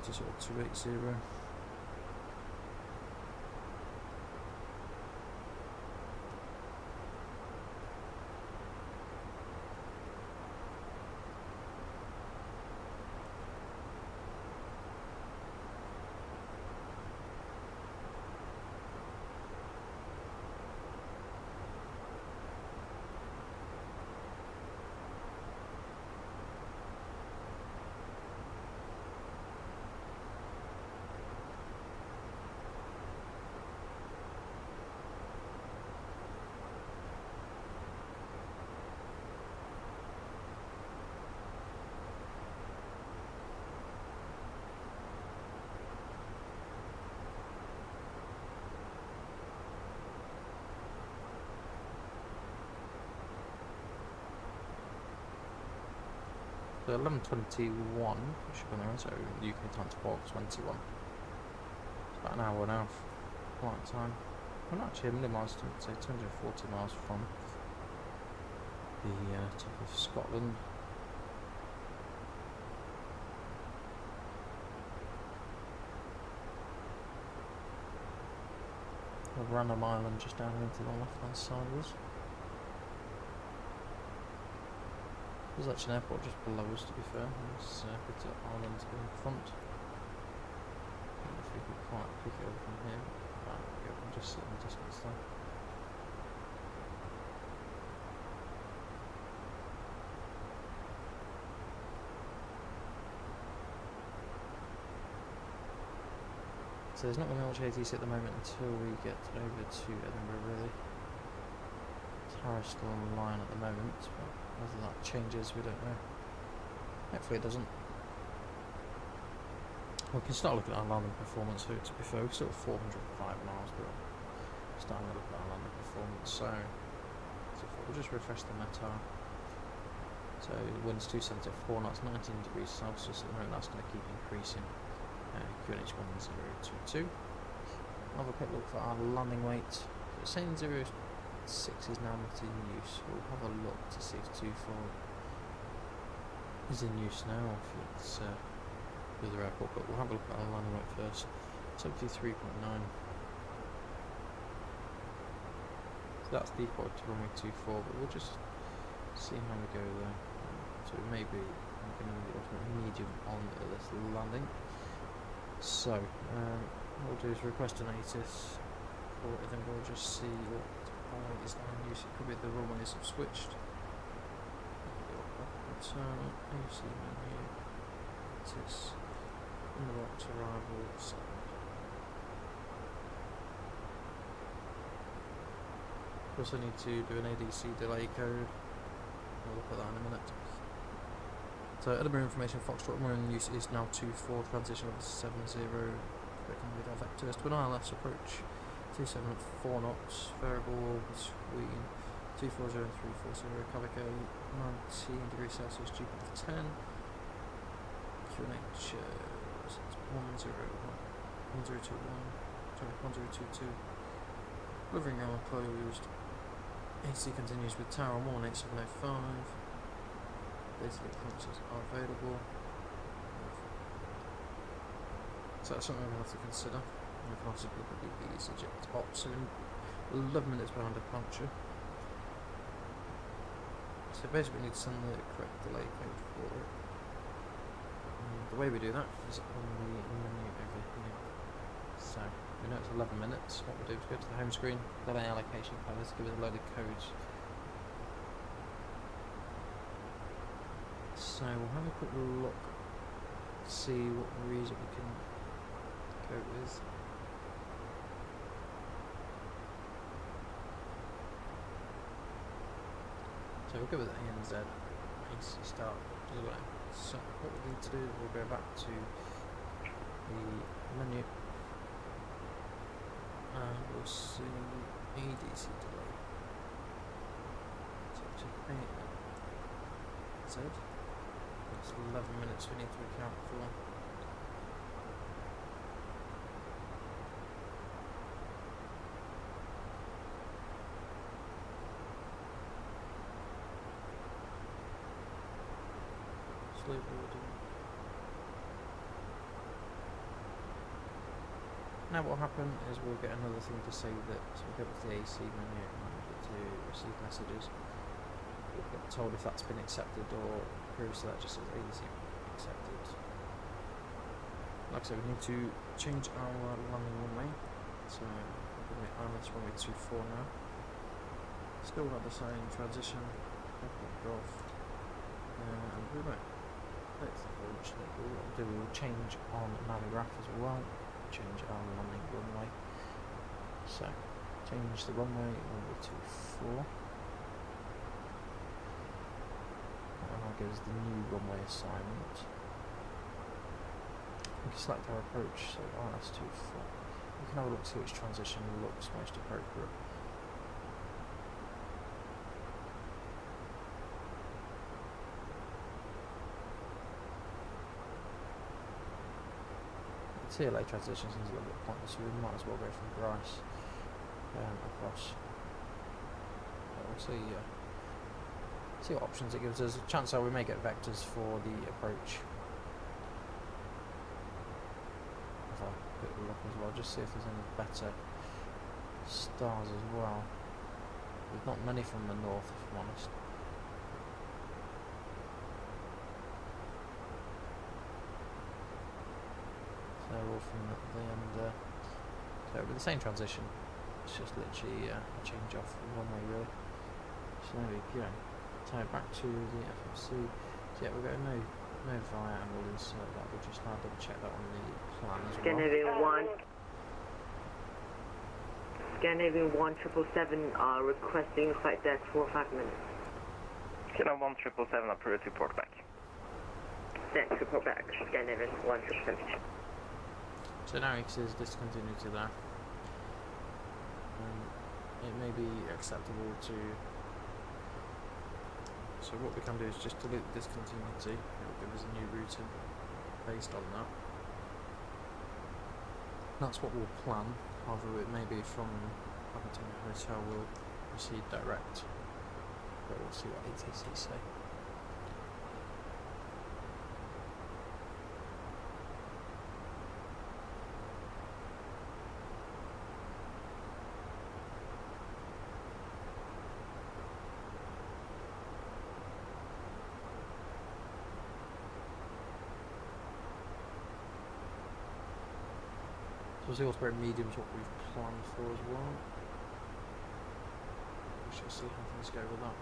To sort of 280. So 11:21, we should be there, so UK time 12:21. It's about an hour and a half flight time. We're not actually a million miles, say 240 miles from the top of Scotland. A random island just down here to the left hand side of us. There's actually an airport just below us, to be fair. There's a bit of island in front. I don't know if we could quite pick it up from here. Right, we can just sit in the distance there. So there's not going to be much ATC at the moment until we get over to Edinburgh, really. Tara's still on the line at the moment, but whether that changes, we don't know. Hopefully it doesn't. We can start looking at our landing performance here, to be fair. We're still at 405 miles, but starting to look at our landing performance. So we'll just refresh the METAR. So winds 274 knots, 19 degrees Celsius at the moment. That's going to keep increasing. QNH 1022. I'll have a quick look for our landing weight. So it's saying 06 is now not in use. We'll have a look to see if 24 is in use now, or if it's the other airport, but we'll have a look at our landing weight first. 73.9. So that's default to runway 24, but we'll just see how we go there. So it may be going to be the ultimate medium on this landing. So what we'll do is request an ATIS for it, then we'll just see what is now in use. It could be the runways have switched. Return, AC menu, ATIS, unlocked arrival, send. Of course I need to do an ADC delay code. I'll look at that in a minute. So Edinburgh information, Foxtrot runway in use is now 24, transition over 70, expecting radar vectors to an ILS approach 27 at 4 knots, variable between 240 and 340, Calico 19 degrees Celsius, GPF 10, QNH 1021, 1022, delivering hour closed, AC continues with tower 18705. Basic functions are available. So that's something we'll have to consider. We can also look at the EasyJet ops in 11 minutes behind departure. So basically we need to send the correct delay code for it. And the way we do that is on the menu over here. So We know it's 11 minutes. What we'll do is go to the home screen, then an allocation code, let's give it a load of codes. So we'll have a quick look, see what region we can go with. So we'll go with ANZ, AC start, doesn't matter. So what we need to do is we'll go back to the menu and we'll see ADC delay. So it's ANZ. It's 11 minutes we need to account for. Slow boarding. Now what will happen is we'll get another thing to say that, so we'll go to the AC menu and to receive messages. We'll get told if that's been accepted or approved, so that just says AC accepted. Like I said, we need to change our landing runway, so we're going to be Islands runway 24 now. Still got the same transition, golf, and we might. We'll change on Navigraph as well, change our landing runway. So, change the runway number to 4. And that gives the new runway assignment. We can select our approach, so RS24. We can have a look see which transition looks most appropriate. TLA transition seems a little bit pointless, so we might as well go from Grice across. But we'll see what options it gives us. Chances are we may get vectors for the approach. Have a quick look as well, just see if there's any better stars as well. There's not many from the north, if I'm honest. They're all from the end. So it'll be the same transition. It's just literally a change off runway really. So there we go. So back to the FMC. So yeah, we're going no via, and we'll insert that. We'll just now double check that on the plan as well. Scandinavian 1777 are requesting flight deck for 5 minutes. Kilo 1777 approved, report back. Thanks, report back. Scandinavian 1777. So now it says discontinuity there. It may be acceptable to. So what we can do is just delete the discontinuity. It will give us a new routing based on that. That's what we'll plan. However, it may be from Aviation Hotel will proceed direct. But we'll see what ATC say. So the Osprey medium is what we've planned for as well. We shall see how things go with that.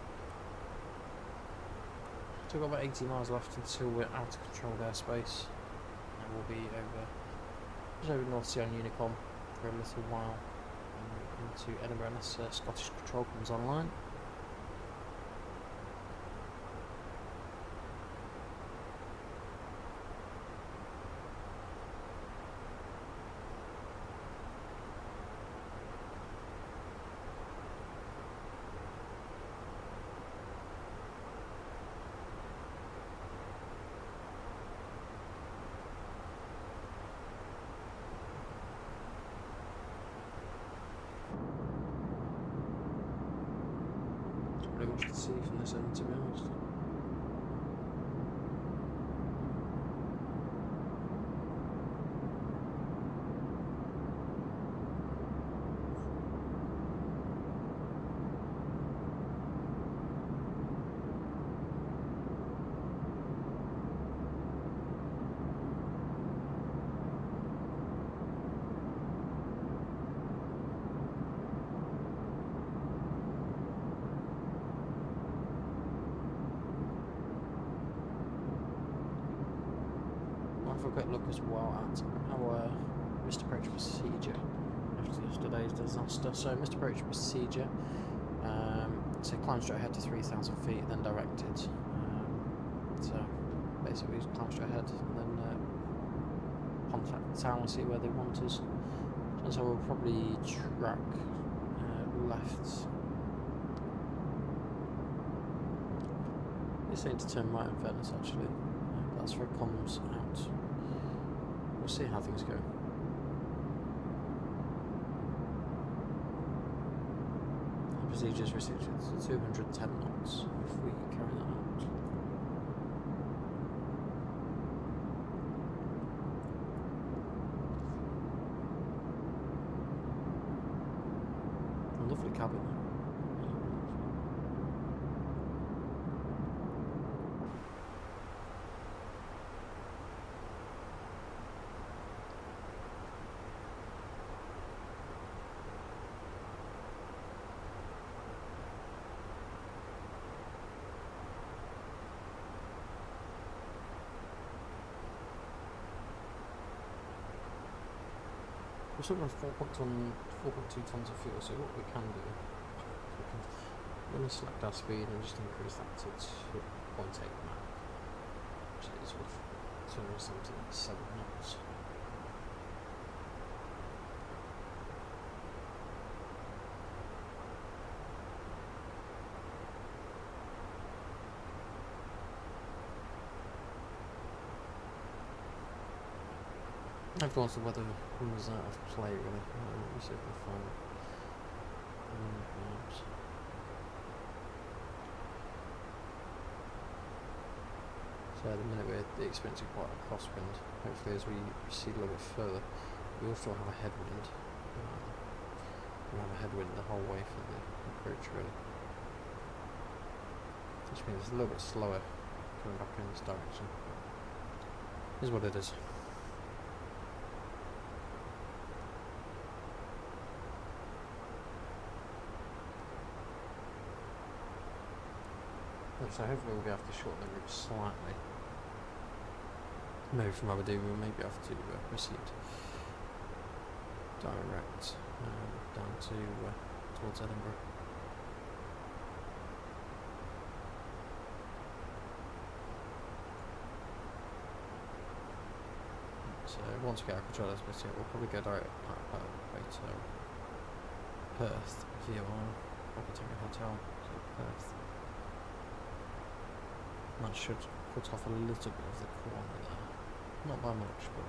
So we've got about 80 miles left until we're out of controlled airspace. And we'll be just over North Sea on Unicom for a little while. And into Edinburgh unless Scottish Control comes online. Pretty much to see from this end, to be honest. have a quick look as well at our missed approach procedure after yesterday's disaster. So missed approach procedure, so climb straight ahead to 3,000 feet, then directed. So basically just climb straight ahead and then contact the tower and see where they want us. And so we'll probably track left. It's saying to turn right in fairness actually. That's where it comes out. We'll see how things go. The procedure is restricted to 210 knots if we carry that out. A lovely cabin. We're still running 4.2 tons of fuel, so what we can do is we can really select our speed and just increase that to 2.8 Mach, which is sort of 277 knots. Of course, the weather was out of play really. Let me see if we can find maps. So at the minute we're experiencing quite a crosswind. Hopefully as we proceed a little bit further, we also have a headwind. We have a headwind the whole way for the approach really. Which means it's a little bit slower coming back in this direction. Is what it is. So hopefully we'll be able to shorten the route slightly. Maybe from Aberdeen we'll maybe have to proceed direct down to towards Edinburgh. So once we get our control of this, we'll probably go direct way to Perth via our Opportunity Hotel to Perth. That should cut off a little bit of the corner there. Not by much, but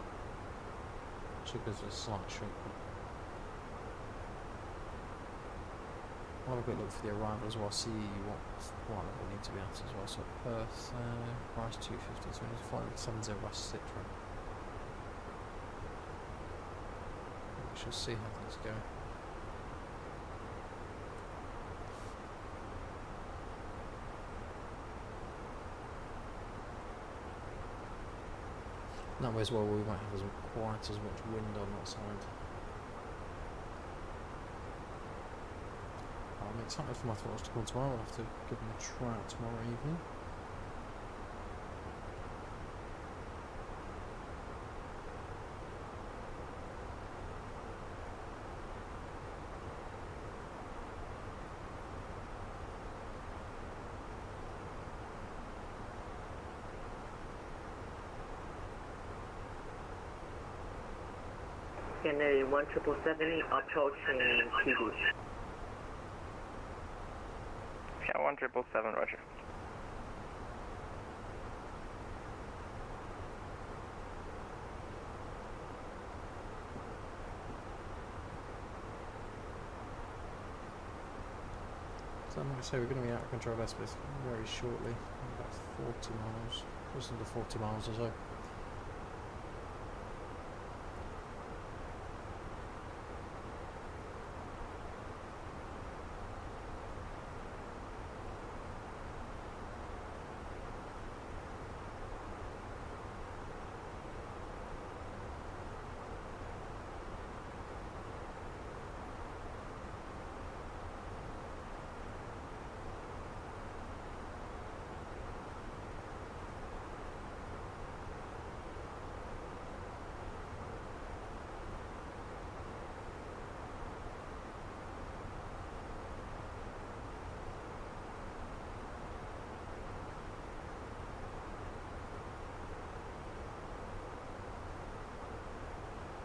should give us a slight shortcut. I'll have a quick look for the arrival as well, see what we need to be at as well. So Perth, price 250, so we need to fly with 70 West Citra. We shall see how things go. That way as well, we won't have quite as much wind on that side. I'm excited for my thoughts to come tomorrow. I'll have to give them a try out tomorrow evening. Canary 1777 approaching TV. Yeah, 1777, roger. So I'm going to say we're going to be out of control of airspace very shortly, about 40 miles, just under 40 miles or so.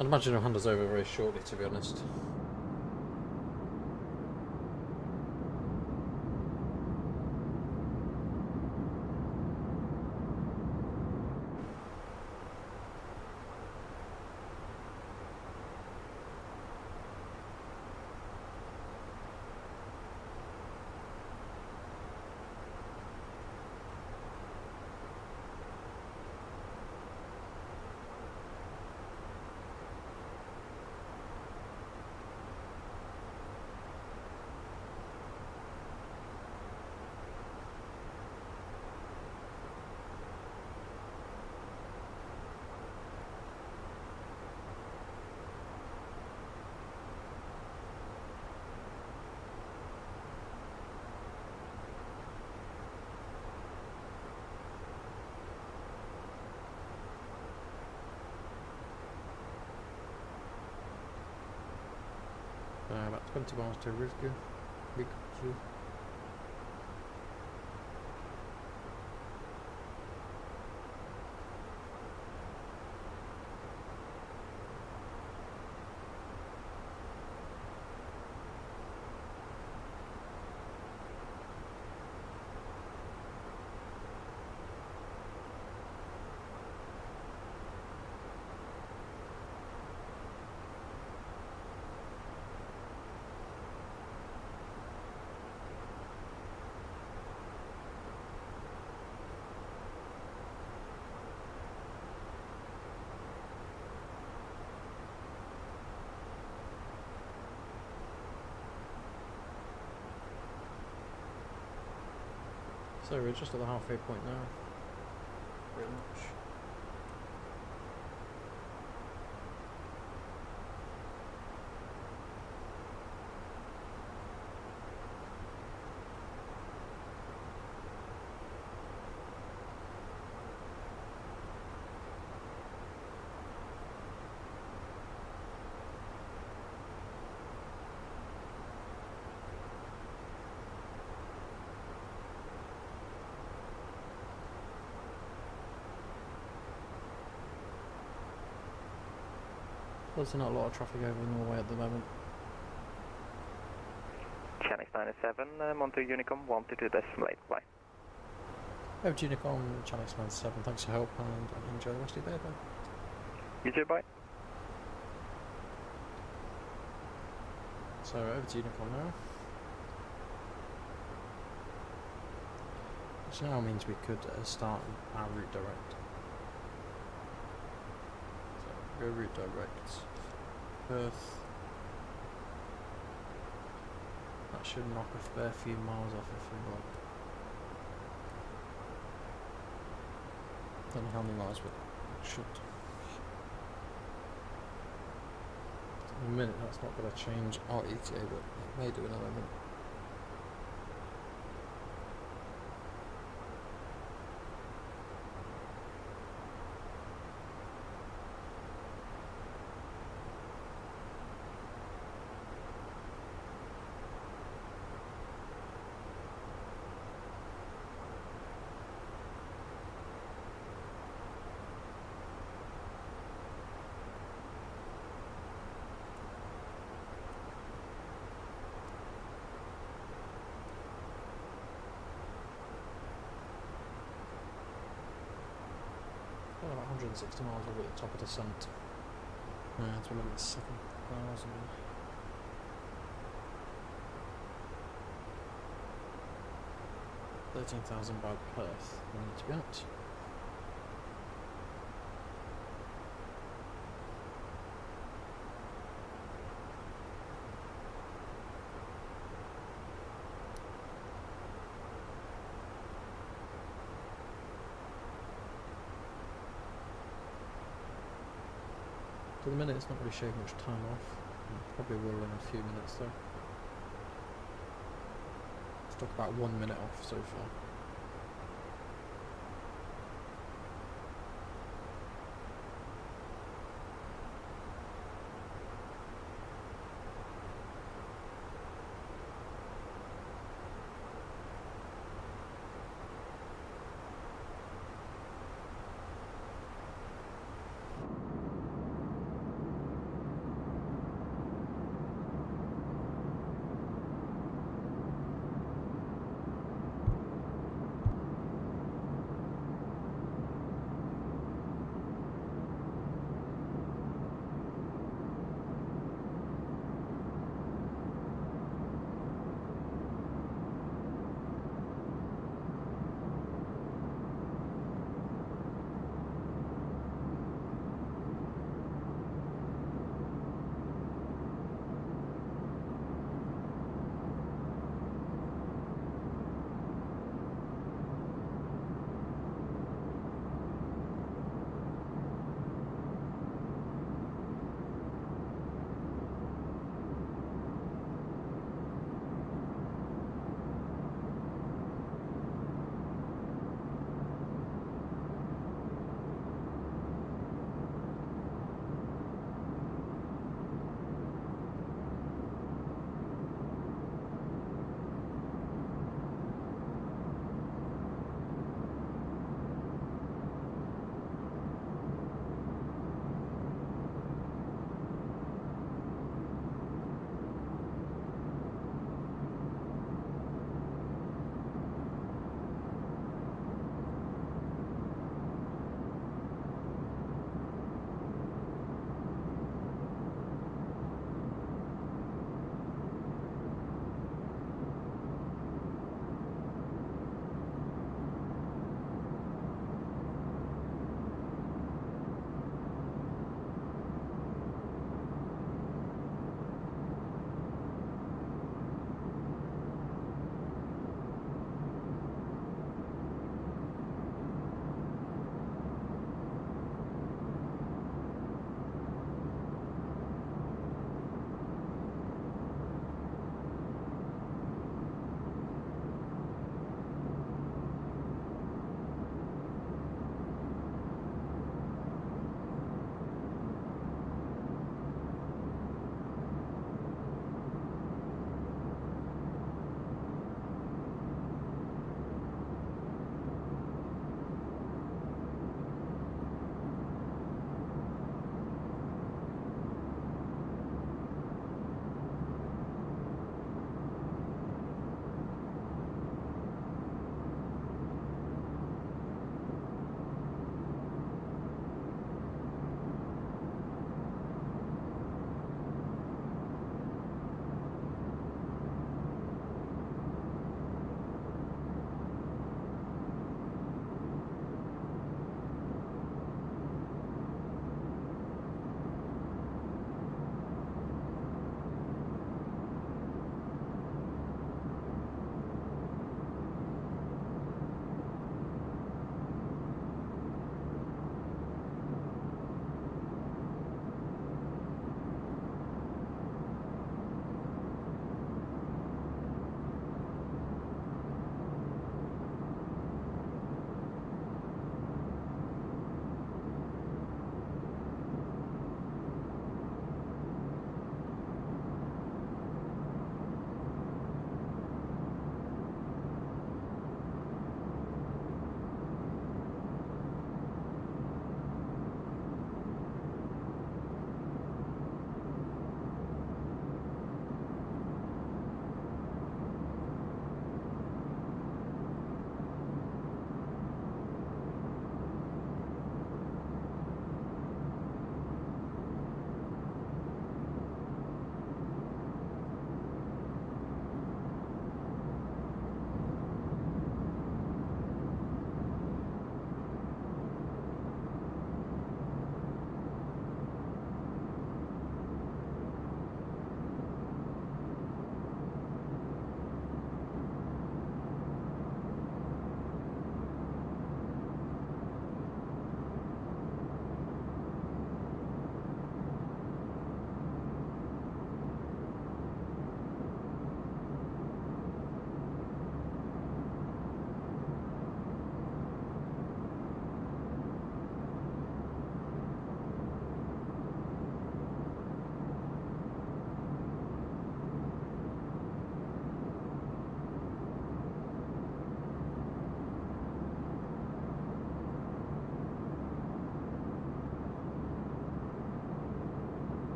I'd imagine he'll hand us over very shortly, to be honest. About 20 miles to Rizgu. So we're just at the halfway point now, pretty much. There's not a lot of traffic over Norway at the moment. Channel 97, Monterey Unicom, 122.8, bye. Over to Unicom, Channel 97, thanks for your help and enjoy the rest of your day, bye. You too, bye. So over to Unicom now. Which now means we could start our route direct. So go route direct. Perth. That should knock a fair few miles off if we like. Don't know how many miles, but it should. In a minute, that's not going to change our ETA, but it may do in a moment. About 160 miles over at the top of descent. It's 11,000. 13,000 by Perth. We need to be at. For the minute, it's not really shaving much time off. Probably will in a few minutes though. Let's talk about 1 minute off so far.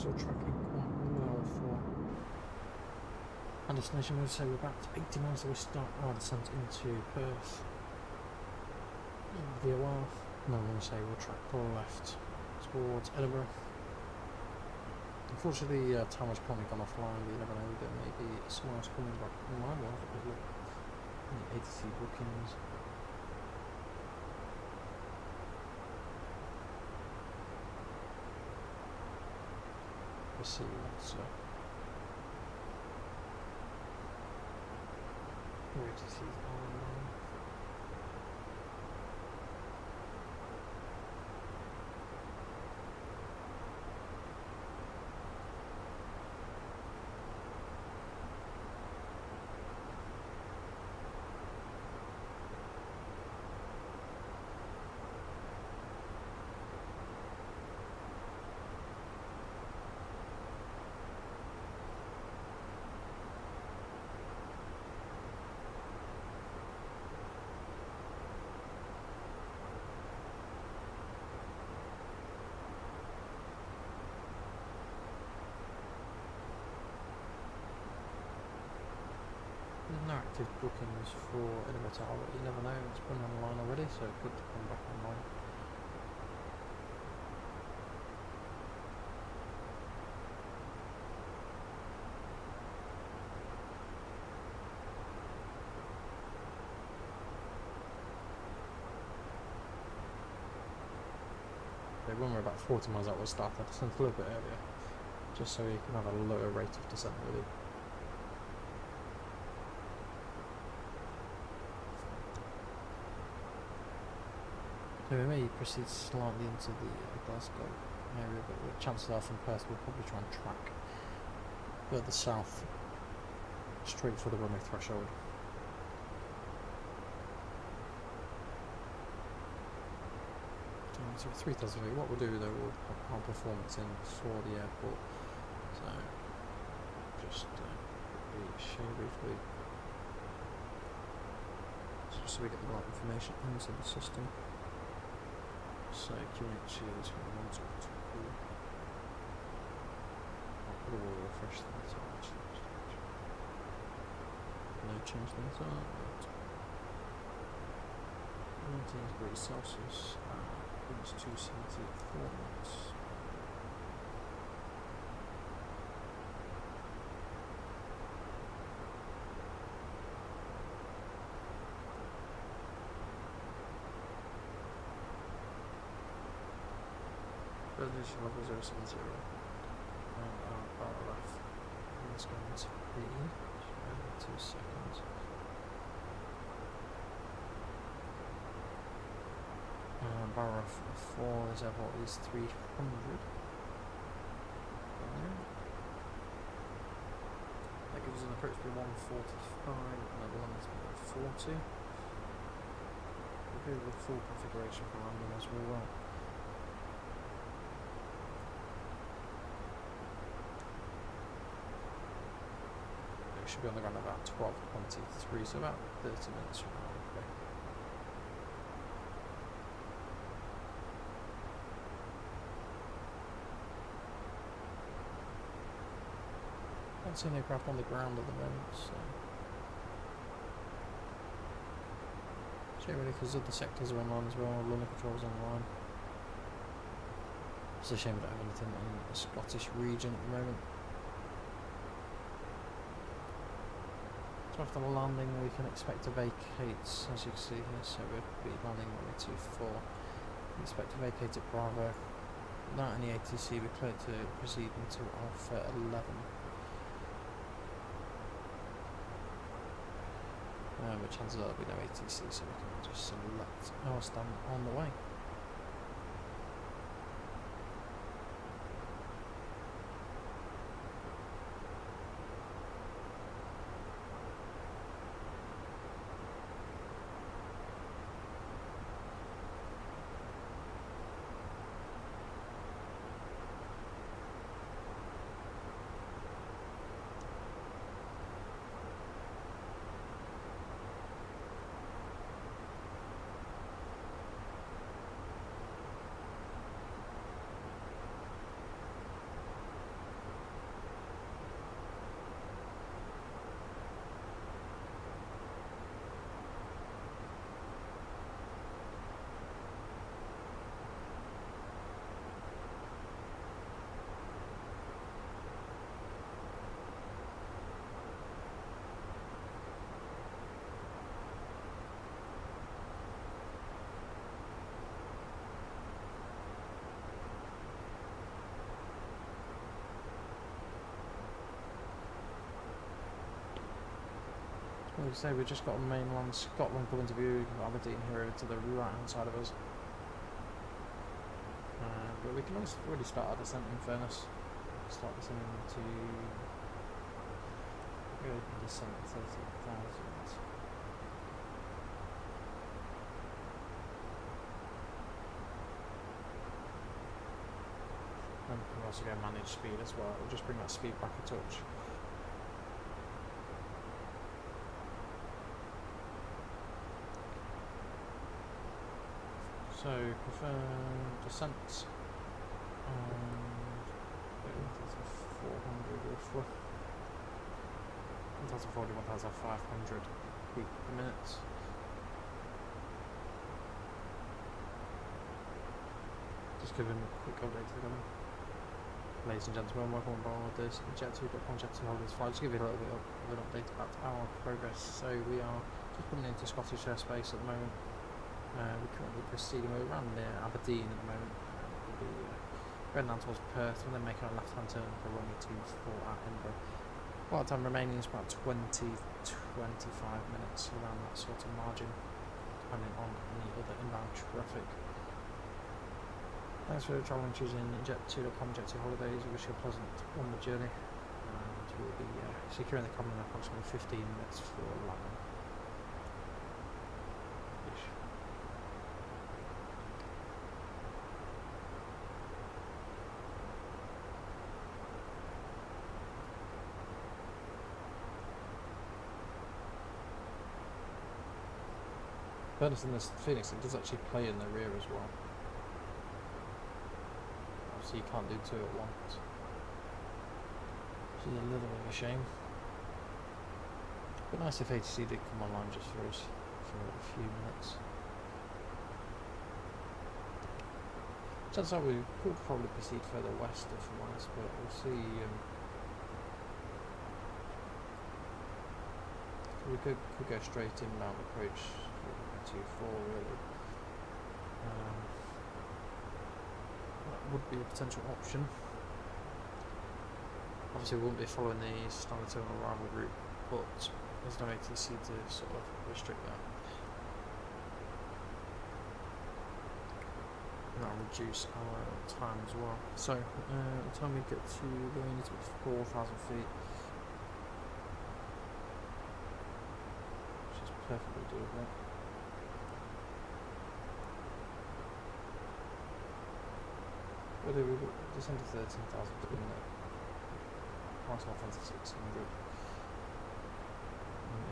still tracking quite well for our destination. We'll say we're about 80 miles, so we start our descent into Perth via Wharf. And then we're going to say we'll track left towards Edinburgh. Unfortunately, Tower's currently gone offline, but you never know, there may be someone else coming back online. We'll have a quick look in the ATC bookings. Let's see what's where ATC's online. There's no active bookings for Edinburgh Tower, but you never know, it's been online already, so it could come back online. Okay, when we're about 40 miles out, we'll start our descent a little bit earlier, just so you can have a lower rate of descent really. So we may proceed slightly into the Glasgow area, but chances are from Perth we'll probably try and track further south, straight for the runway threshold. So 3,000 feet, what we'll do though, we'll put our performance in for the airport. So just quickly share briefly, just so we get the right information into the system. So QH is 1 to 2. We'll refresh that actually. No change things up. 19 degrees Celsius. It's 270 at 4 knots. Resolution level 070 and our RF is going to be 2 seconds. Bar of 4 is airport is 300. That gives us an approach speed 145 and a land speed 40. We'll do the full configuration for landing as well. We should be on the ground about 12:23, so about 30 minutes from now. Okay. Don't see any aircraft on the ground at the moment, so really because the sectors are online as well, London Control's online. It's a shame we don't have anything in the Scottish region at the moment. So after the landing we can expect to vacate, as you can see here, so we'll be landing runway 24. We expect to vacate at Bravo. Without any ATC we're clear to proceed into Alpha 11. But chances are there'll be no ATC, so we can just select our stand on the way. Like I say, we've just got mainland Scotland coming to view. We've got Aberdeen here over to the right hand side of us. But we can already start our descent in fairness. Start descending to descent 30,000. And we can also go manage speed as well. We'll just bring that speed back a touch. So confirm descent and 1,400 roughly. 1,040, 1,500 feet per minute. Just giving a quick update to the government. Ladies and gentlemen, welcome on board this Jet2.com Jet2 Holidays flight. Just give you a little bit of an update about our progress. So we are just coming into Scottish airspace at the moment. We're currently proceeding, we're around near Aberdeen at the moment. We'll be going down towards Perth and then making a left hand turn for runway 24 at Edinburgh. Flight time remaining is about 20-25 minutes, around that sort of margin, depending on any other inbound traffic. Thanks for travelling and choosing Jet2.com Jet2 Holidays. We wish you a pleasant onward journey, and we'll be securing the common in approximately 15 minutes for landing. Fairness in this Phoenix, it does actually play in the rear as well. Obviously you can't do two at once, which is a little bit of a shame. But nice if ATC did come online just for us for a few minutes. Turns out we could probably proceed further west if I'm honest, but we'll see. We could go straight inbound approach 24 really. That would be a potential option. Obviously we wouldn't be following the standard terminal arrival route, but there's no ATC to sort of restrict that. And that'll reduce our time as well. So, the time we get to where we need to be 4,000 feet. Which is perfectly doable. We've descended to 13,000 per minute. Marks off into 600.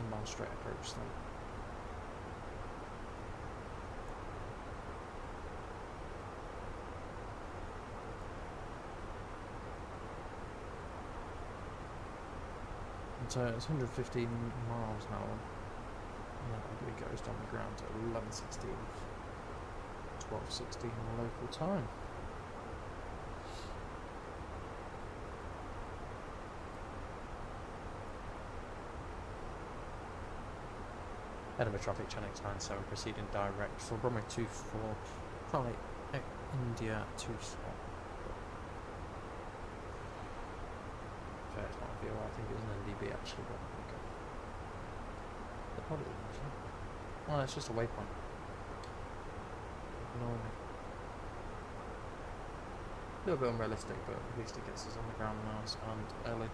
Inbound straight approach then. And so it's 115 miles an hour. And that probably goes down the ground at 11:16, 12:16 local time. Edinburgh traffic channel X97 proceeding direct for runway 24, Charlie India 24. Fair, it's not a VO, I think it was an NDB actually, but okay. It probably isn't actually. Oh, it's just a waypoint. Ignore me. A little bit unrealistic, but at least it gets us on the ground nice and early.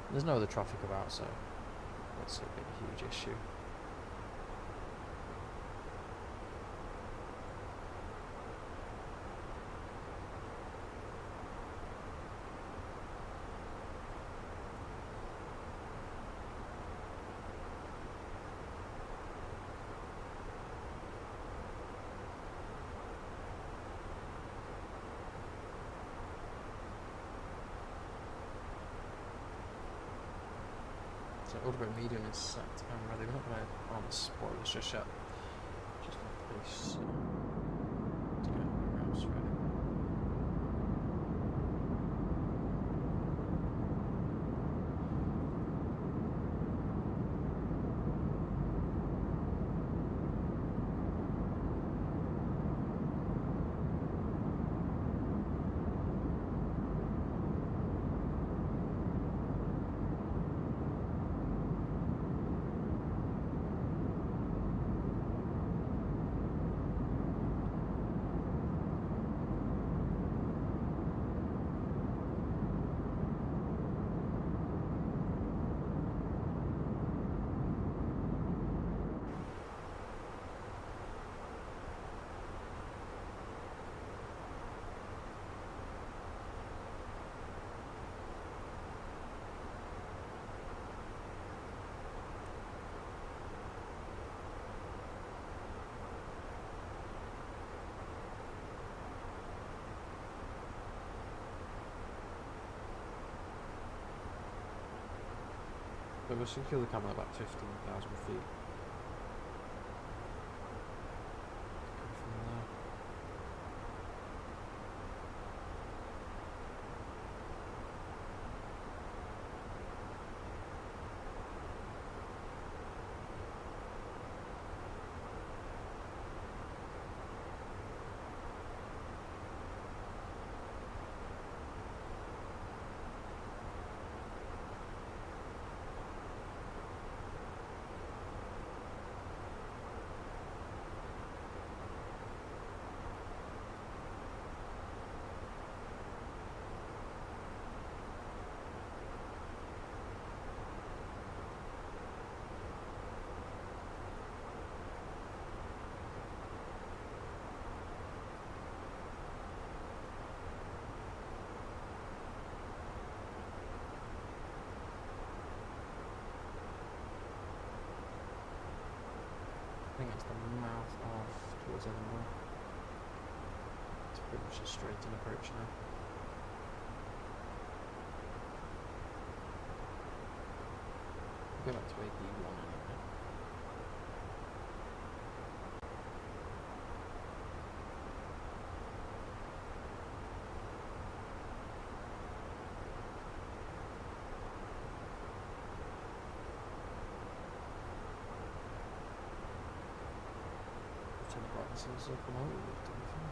There's no other traffic about, so that's a bit a huge issue. So autopilot medium is set and ready. We're not going to on spoilers just yet. Just going to place to get the routes ready. but we'll secure the cabin at about 15,000 feet. Go from there. I think it's the mouth of towards Edinburgh. It's pretty much a straight in approach now. We'll go back to AB1 anyway. Turn the brightness of the circle now, to be fair.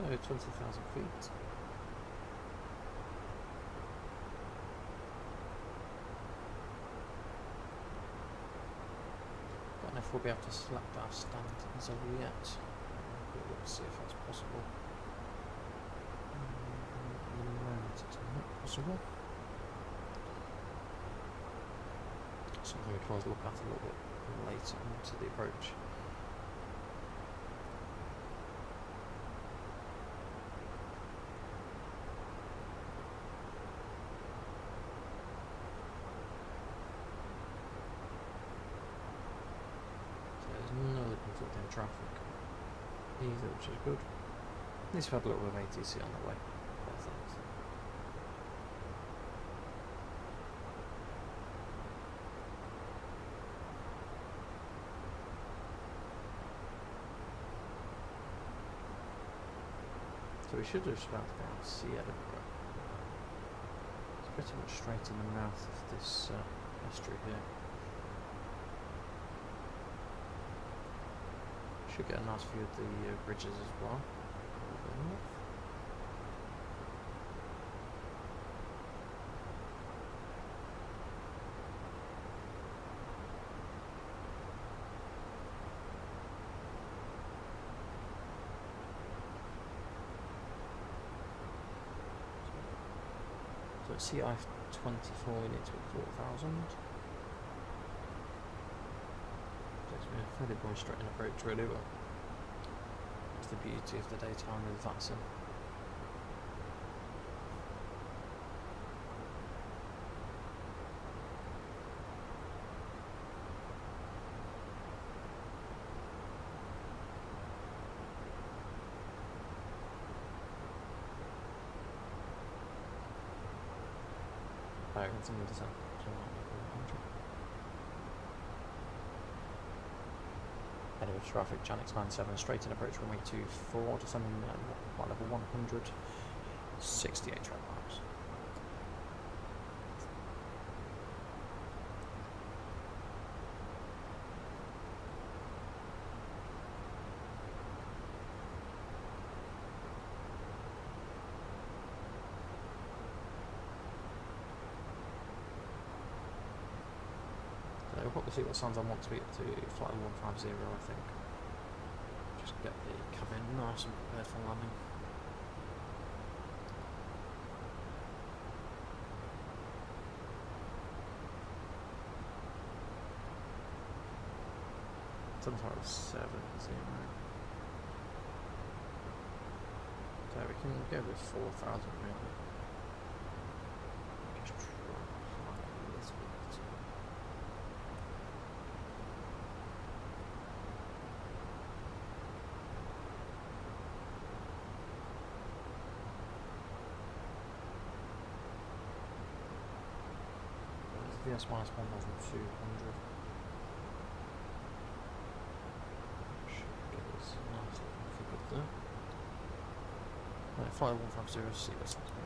No, 20,000 feet. Don't know if we'll be able to select our stand as of yet. But we'll see if that's possible. At the moment it's not possible. Something we can always look at a little bit later onto the approach. No conflicting traffic either, which is good. At least we've had a little bit of ATC on the way. Thanks. So we should just about to be able to see Edinburgh. It's pretty much straight in the mouth of this estuary here. Should get a nice view of the bridges as well. So at CI24 we need to be 4,000. Takes me a fairly boisterous approach really, but that's the beauty of the daytime with VATSIM. I can see the sun. Heading with traffic, Jan expand 7, straight in approach runway 24, descending at level 100, 68 track miles. The seatbelt sounds I want to be up to flight 150, I think. Just get the cabin nice and prepared for landing. Sometimes 70. So we can go with 4,000 really. Just try a little bit. VS minus 1,200. Should get us a nice little figure there. Right, flight 150, see what's happening.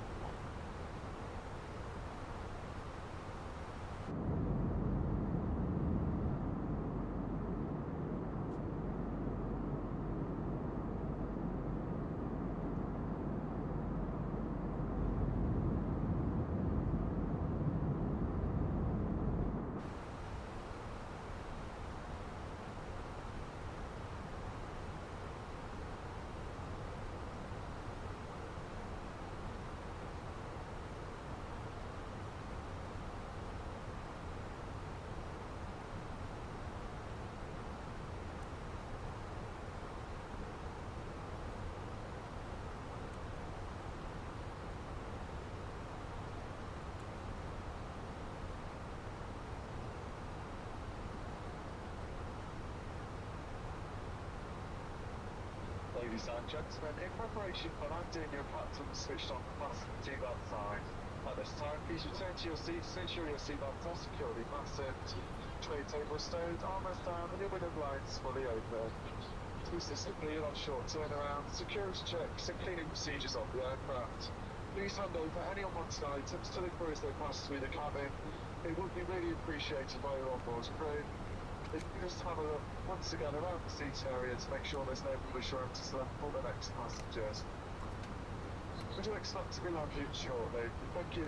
Ladies and gentlemen, in preparation for landing, your platform switched on the fasten seatbelt sign. At this time, please return to your seats, ensure your seatbelts are securely fastened. Tray table stowed, armrest down, and your window blinds fully open. Please listen clear on short turnaround, security checks, and cleaning procedures on the aircraft. Please hand over any unwanted items to the crew as they pass through the cabin. It would be really appreciated by your onboard crew. If you just have a look once again around the seat area to make sure there's no assurances left for the next passengers. Would you expect to be landing shortly? Thank you.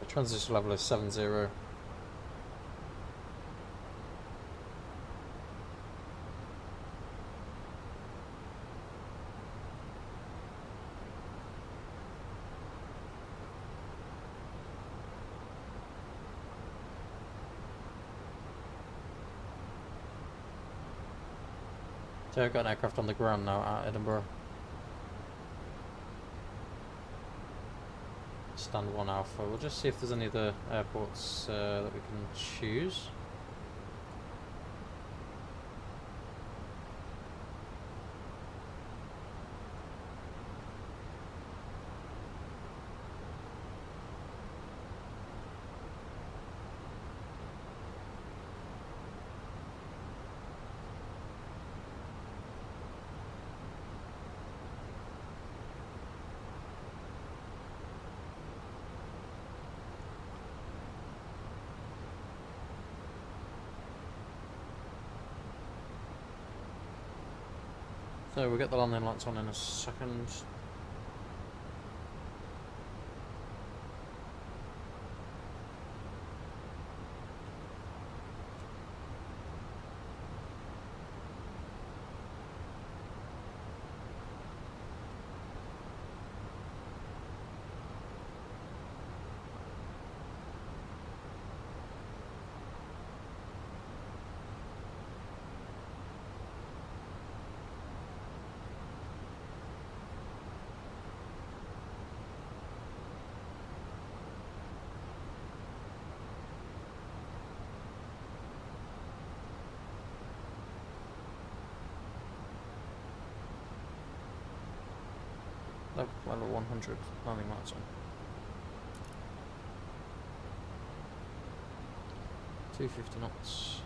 Transition level is 70. So I've got an aircraft on the ground now at Edinburgh. Stand 1 Alpha. We'll just see if there's any other airports that we can choose. So we'll get the landing lights on in a second. Level 100 landing lights on. 250 knots.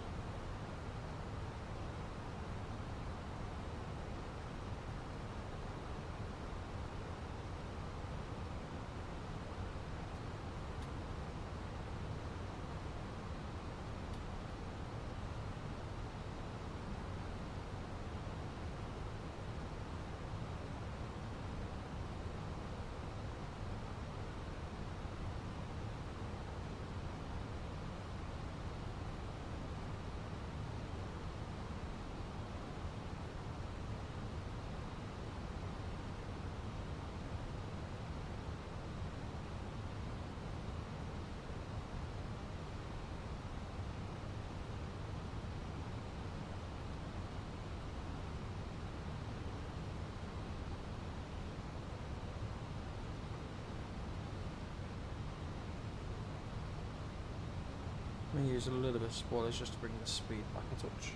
I'm going to use a little bit of spoilers just to bring the speed back a touch.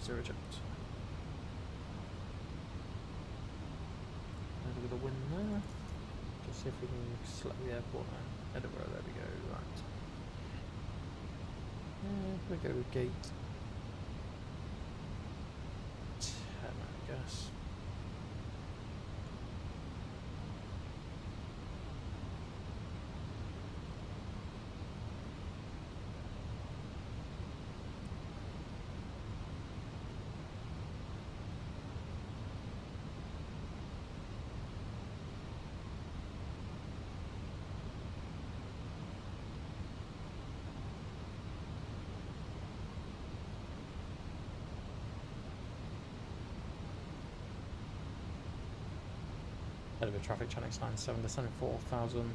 Zero jet. Look at the wind there. Just see if we can select the airport now. Edinburgh, there we go, right. We go gate 10, I guess. Edinburgh traffic channel 97 descending 4,000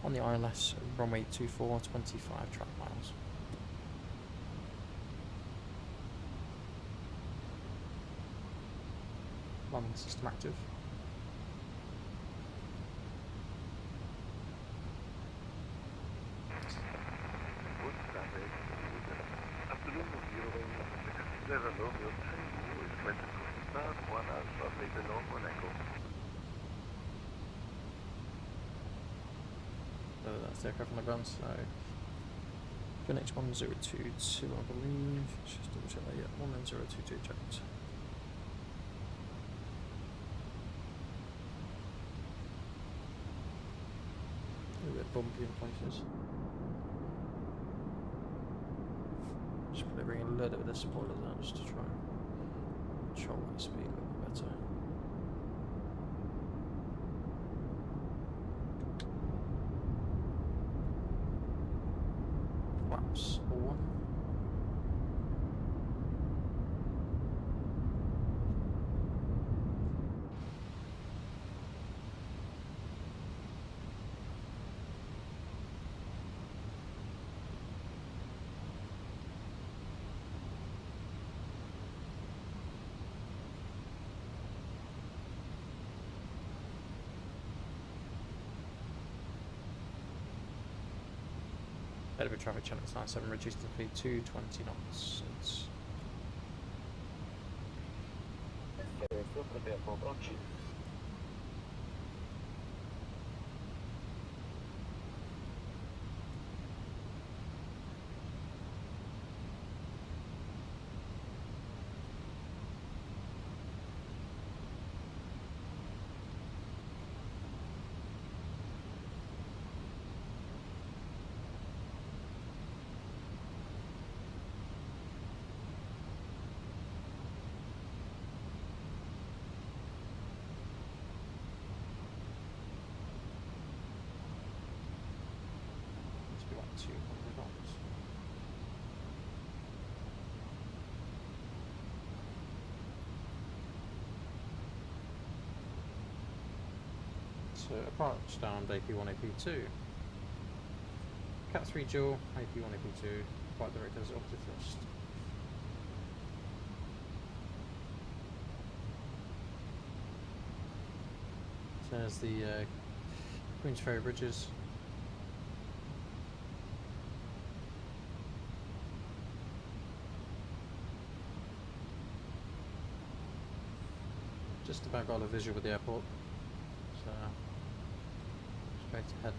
on the ILS runway 24, 25 track miles. Landing system active. Afternoon, Romeo 67, Romeo 2 is Clinton to start, 1 Alpha, Beta North, 1 Echo. So that's the aircraft on the ground, so Phoenix 1022, I believe. Let's just double check that, yeah, 1022 checked. A little bit bumpy in places. Just probably bring a little bit of the spoilers out just to try and control that speed a little bit better. Flaps on. Edinburgh traffic channel 97 reduced the speed to 20 knots. It's must be like 200 knots. So approach down AP1, AP2. Cat 3 dual, AP1, AP2, flight directors up to thrust. So there's the Queen's Ferry bridges. Just about got a visual with the airport. So straight ahead.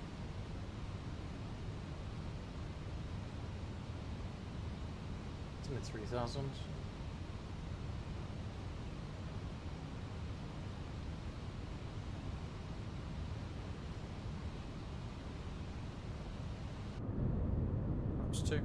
It's in the 3000. That's 2.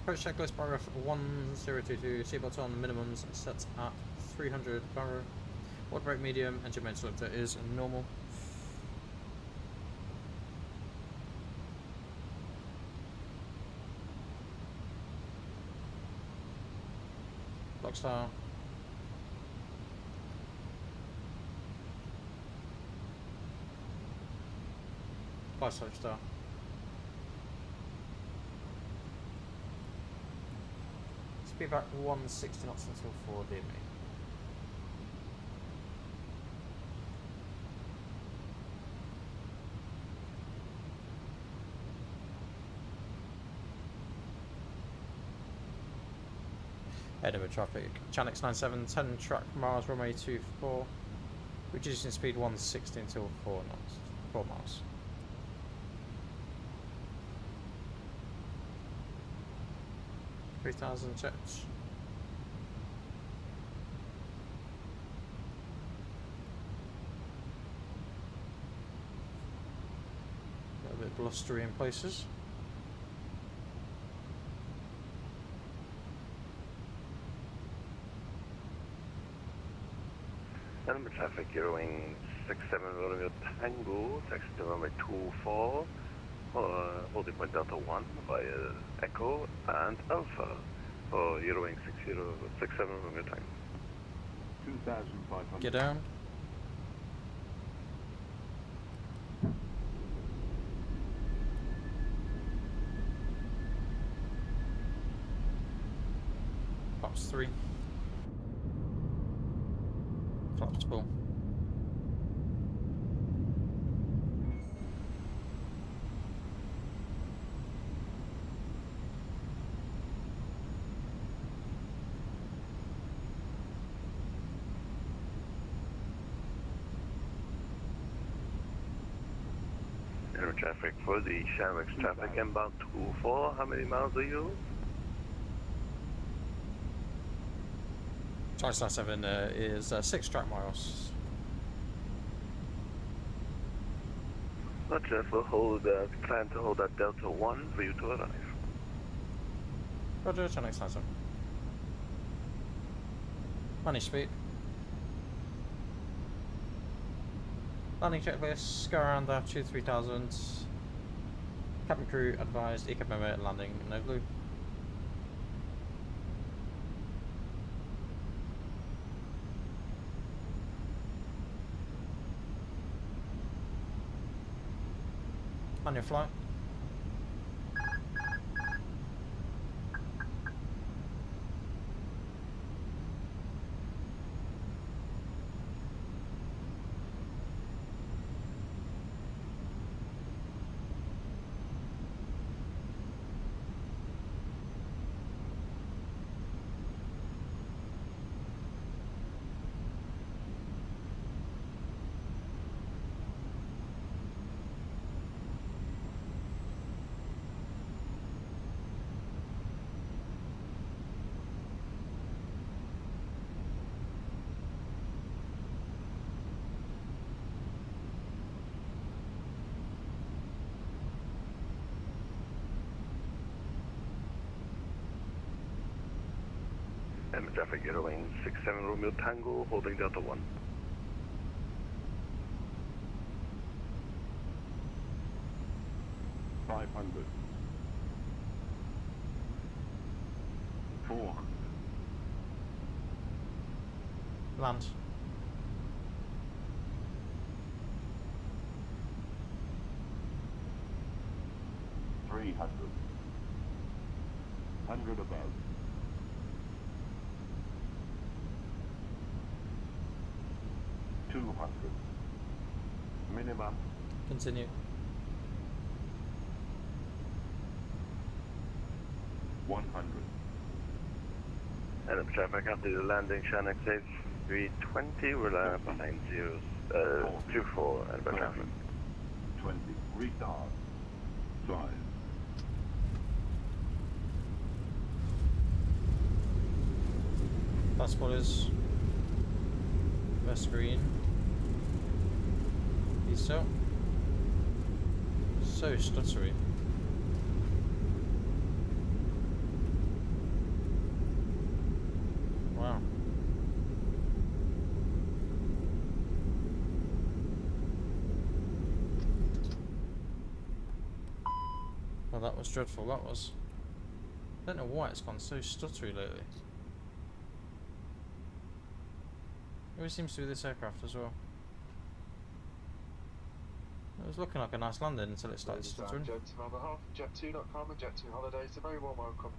Approach checklist paragraph 1022, seatbelt on, minimums set at 300 bar. Water brake medium, engine main selector is normal. Block star. Fly select star. Speed back 160 knots until 4 DME. Edinburgh traffic. Channel 97, 10 track miles, runway 24. Reducing speed 160 until 4 knots. 4 miles. $3,000 checks. A bit blustery in places. Edinburgh traffic, Eurowing 67 Romeo Tango, taxi to runway 24, holding point Delta 1 via Echo and Alpha for Eurowing 6067 Romeo Tango. 2,500. Get down. Flaps 3. Flaps full. Edinburgh traffic for the Shamrock's traffic inbound 24, how many miles are you? Choice 97 is 6 track miles. Roger, we'll plan to hold at Delta 1 for you to arrive. Roger, Channel 97. Manage speed. Landing checklist, go around altitude 3000. Cabin crew advised, ECAB member landing no glue. On your flight. Edinburgh traffic, Eurowing 67 Romeo Tango, holding Delta 1. $500. $400. Land. $300. 100 above. $200. Minimum. Continue. 100. Edinburgh traffic, after the landing, Shannon 320, we're landing behind 24 Edinburgh traffic. 20. Retard. 5. Passport is west green. He's so stuttery. Wow. Well, that was dreadful, that was. I don't know why it's gone so stuttery lately. It seems to be this aircraft as well. It was looking like a nice landing until it started stuttering. Ladies and gentlemen, on behalf of Jet2.com and Jet2 Holidays, a very warm welcome.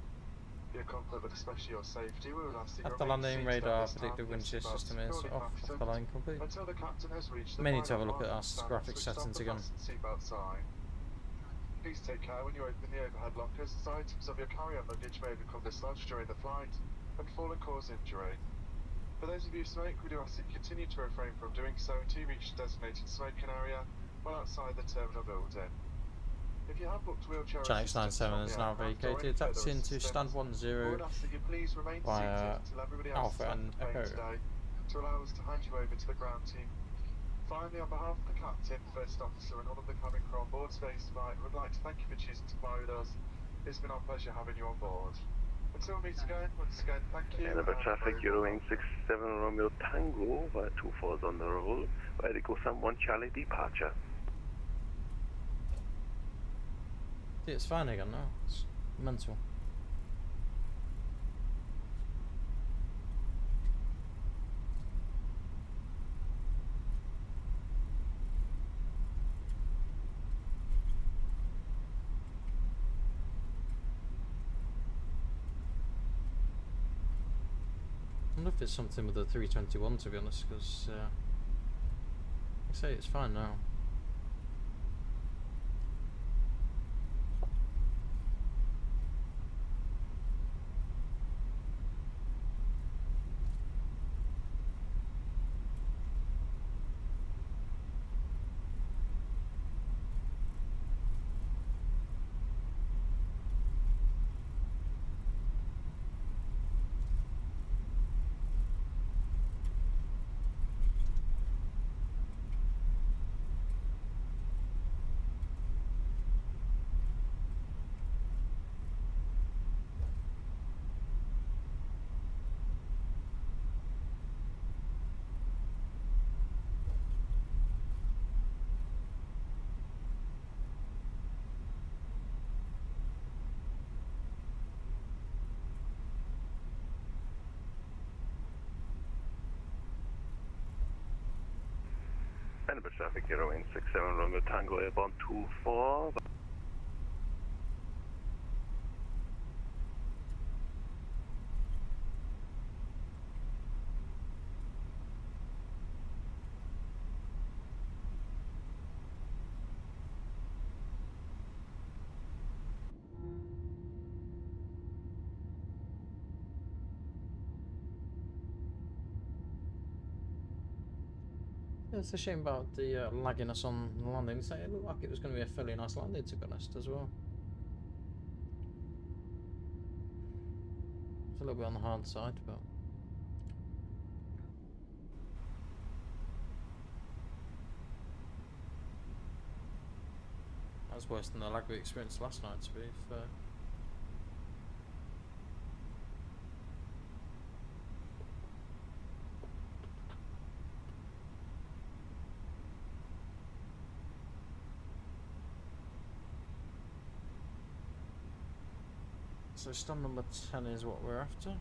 For your comfort, but especially your safety, we would ask that you At the remain landing, seated radar at this time, predictive wind shear yes, about system is securely off fastened the line complete. until the captain has reached the May need to have a final look at mark our and stand graphics switched off settings the again. fasten seatbelt sign. Please take care when you open the overhead lockers, as items of your carry-on luggage may become dislodged during the flight and fall and cause injury. For those of you who smoke, we do ask that you continue to refrain from doing so until you reach the designated smoking area well outside the terminal building. If you have booked wheelchair Channel assistance X97 on is the now aircraft or any vacated. further Taxi into assistance, stand we 10 would ask that you please remain via seated until everybody else Alpha has left and the plane Echo. today to allow us to hand you over to the ground team. Finally, on behalf of the captain, first officer and all of the cabin crew on board today's flight, we would like to thank you for choosing to fly with us. It's been our pleasure having you on board. Until we meet again, once again, thank you. Edinburgh traffic, very Eurowing 67 Romeo Tango, via 24's on the roll, via the Sam 1 Charlie departure. See, it's fine again now. It's mental. I wonder if it's something with the 321, to be honest, because I say it's fine now. Edinburgh traffic, Eurowing 67 Romeo Tango, airborne 24. Yeah, it's a shame about the lagginess on the landing. It looked like it was going to be a fairly nice landing, to be honest, as well. It's a little bit on the hard side, but that was worse than the lag we experienced last night, to be fair. So stand number 10 is what we're after.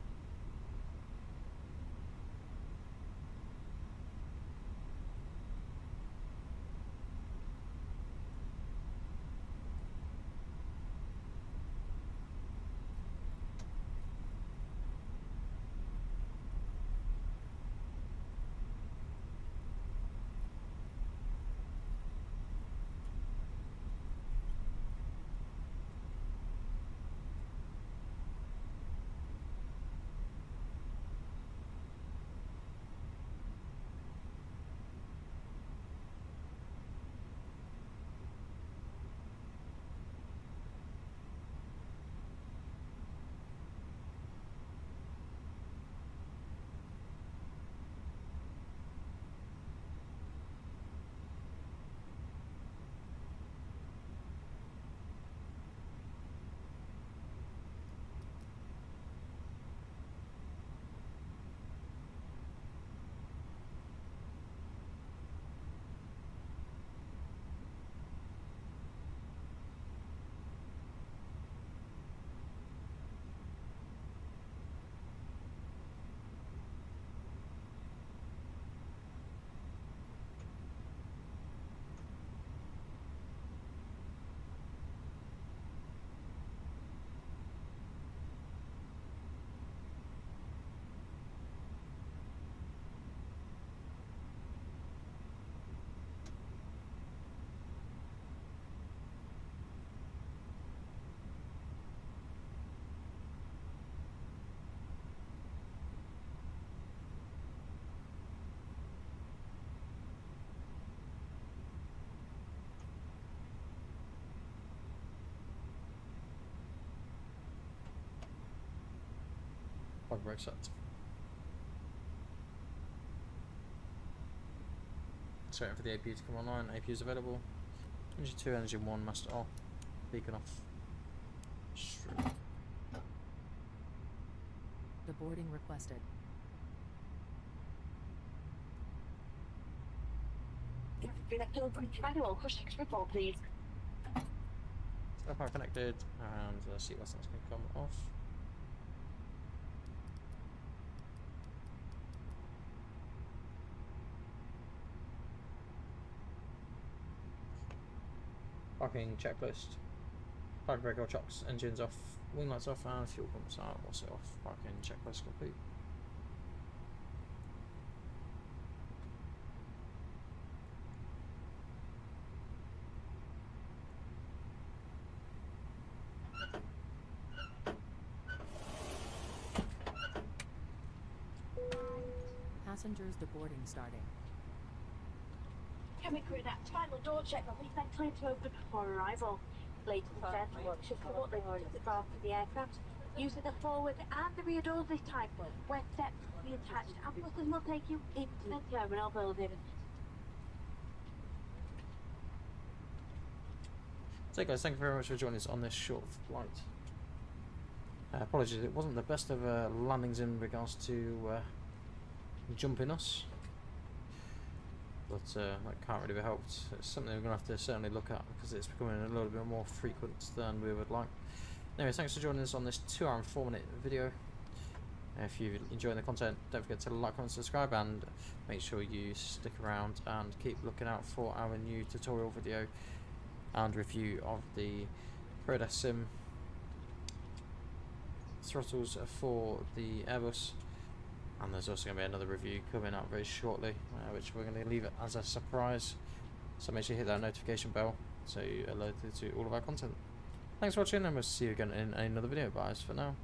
Park brake set. Just waiting for the APU to come online. APU is available. Engine 2, engine 1, master off. Beacon off. Straight. Deboarding requested. Manual, push report, please. Power connected, and the seat lessons can come off. Parking checklist. Parking brake all chocks, engines off, wing lights off, and fuel pumps are also off. Parking checklist complete. Passengers deboarding starting. Can we create that final door check? I'll leave that time to open before arrival. Ladies and gentlemen, should support the draft of the aircraft. Using the forward and the rear doors this time. Wet steps will be attached and buses will take you into the terminal building. So guys, thank you very much for joining us on this short flight. Apologies, it wasn't the best of landings in regards to jumping us, but that can't really be helped. It's something we're going to have to certainly look at because it's becoming a little bit more frequent than we would like. Anyway, thanks for joining us on this 2-hour and 4-minute video. If you're enjoying the content, don't forget to like, comment, subscribe, and make sure you stick around and keep looking out for our new tutorial video and review of the Prodesk Sim throttles for the Airbus. And there's also going to be another review coming out very shortly, which we're going to leave it as a surprise. So make sure you hit that notification bell so you're alerted to all of our content. Thanks for watching, and we'll see you again in another video. Bye for now.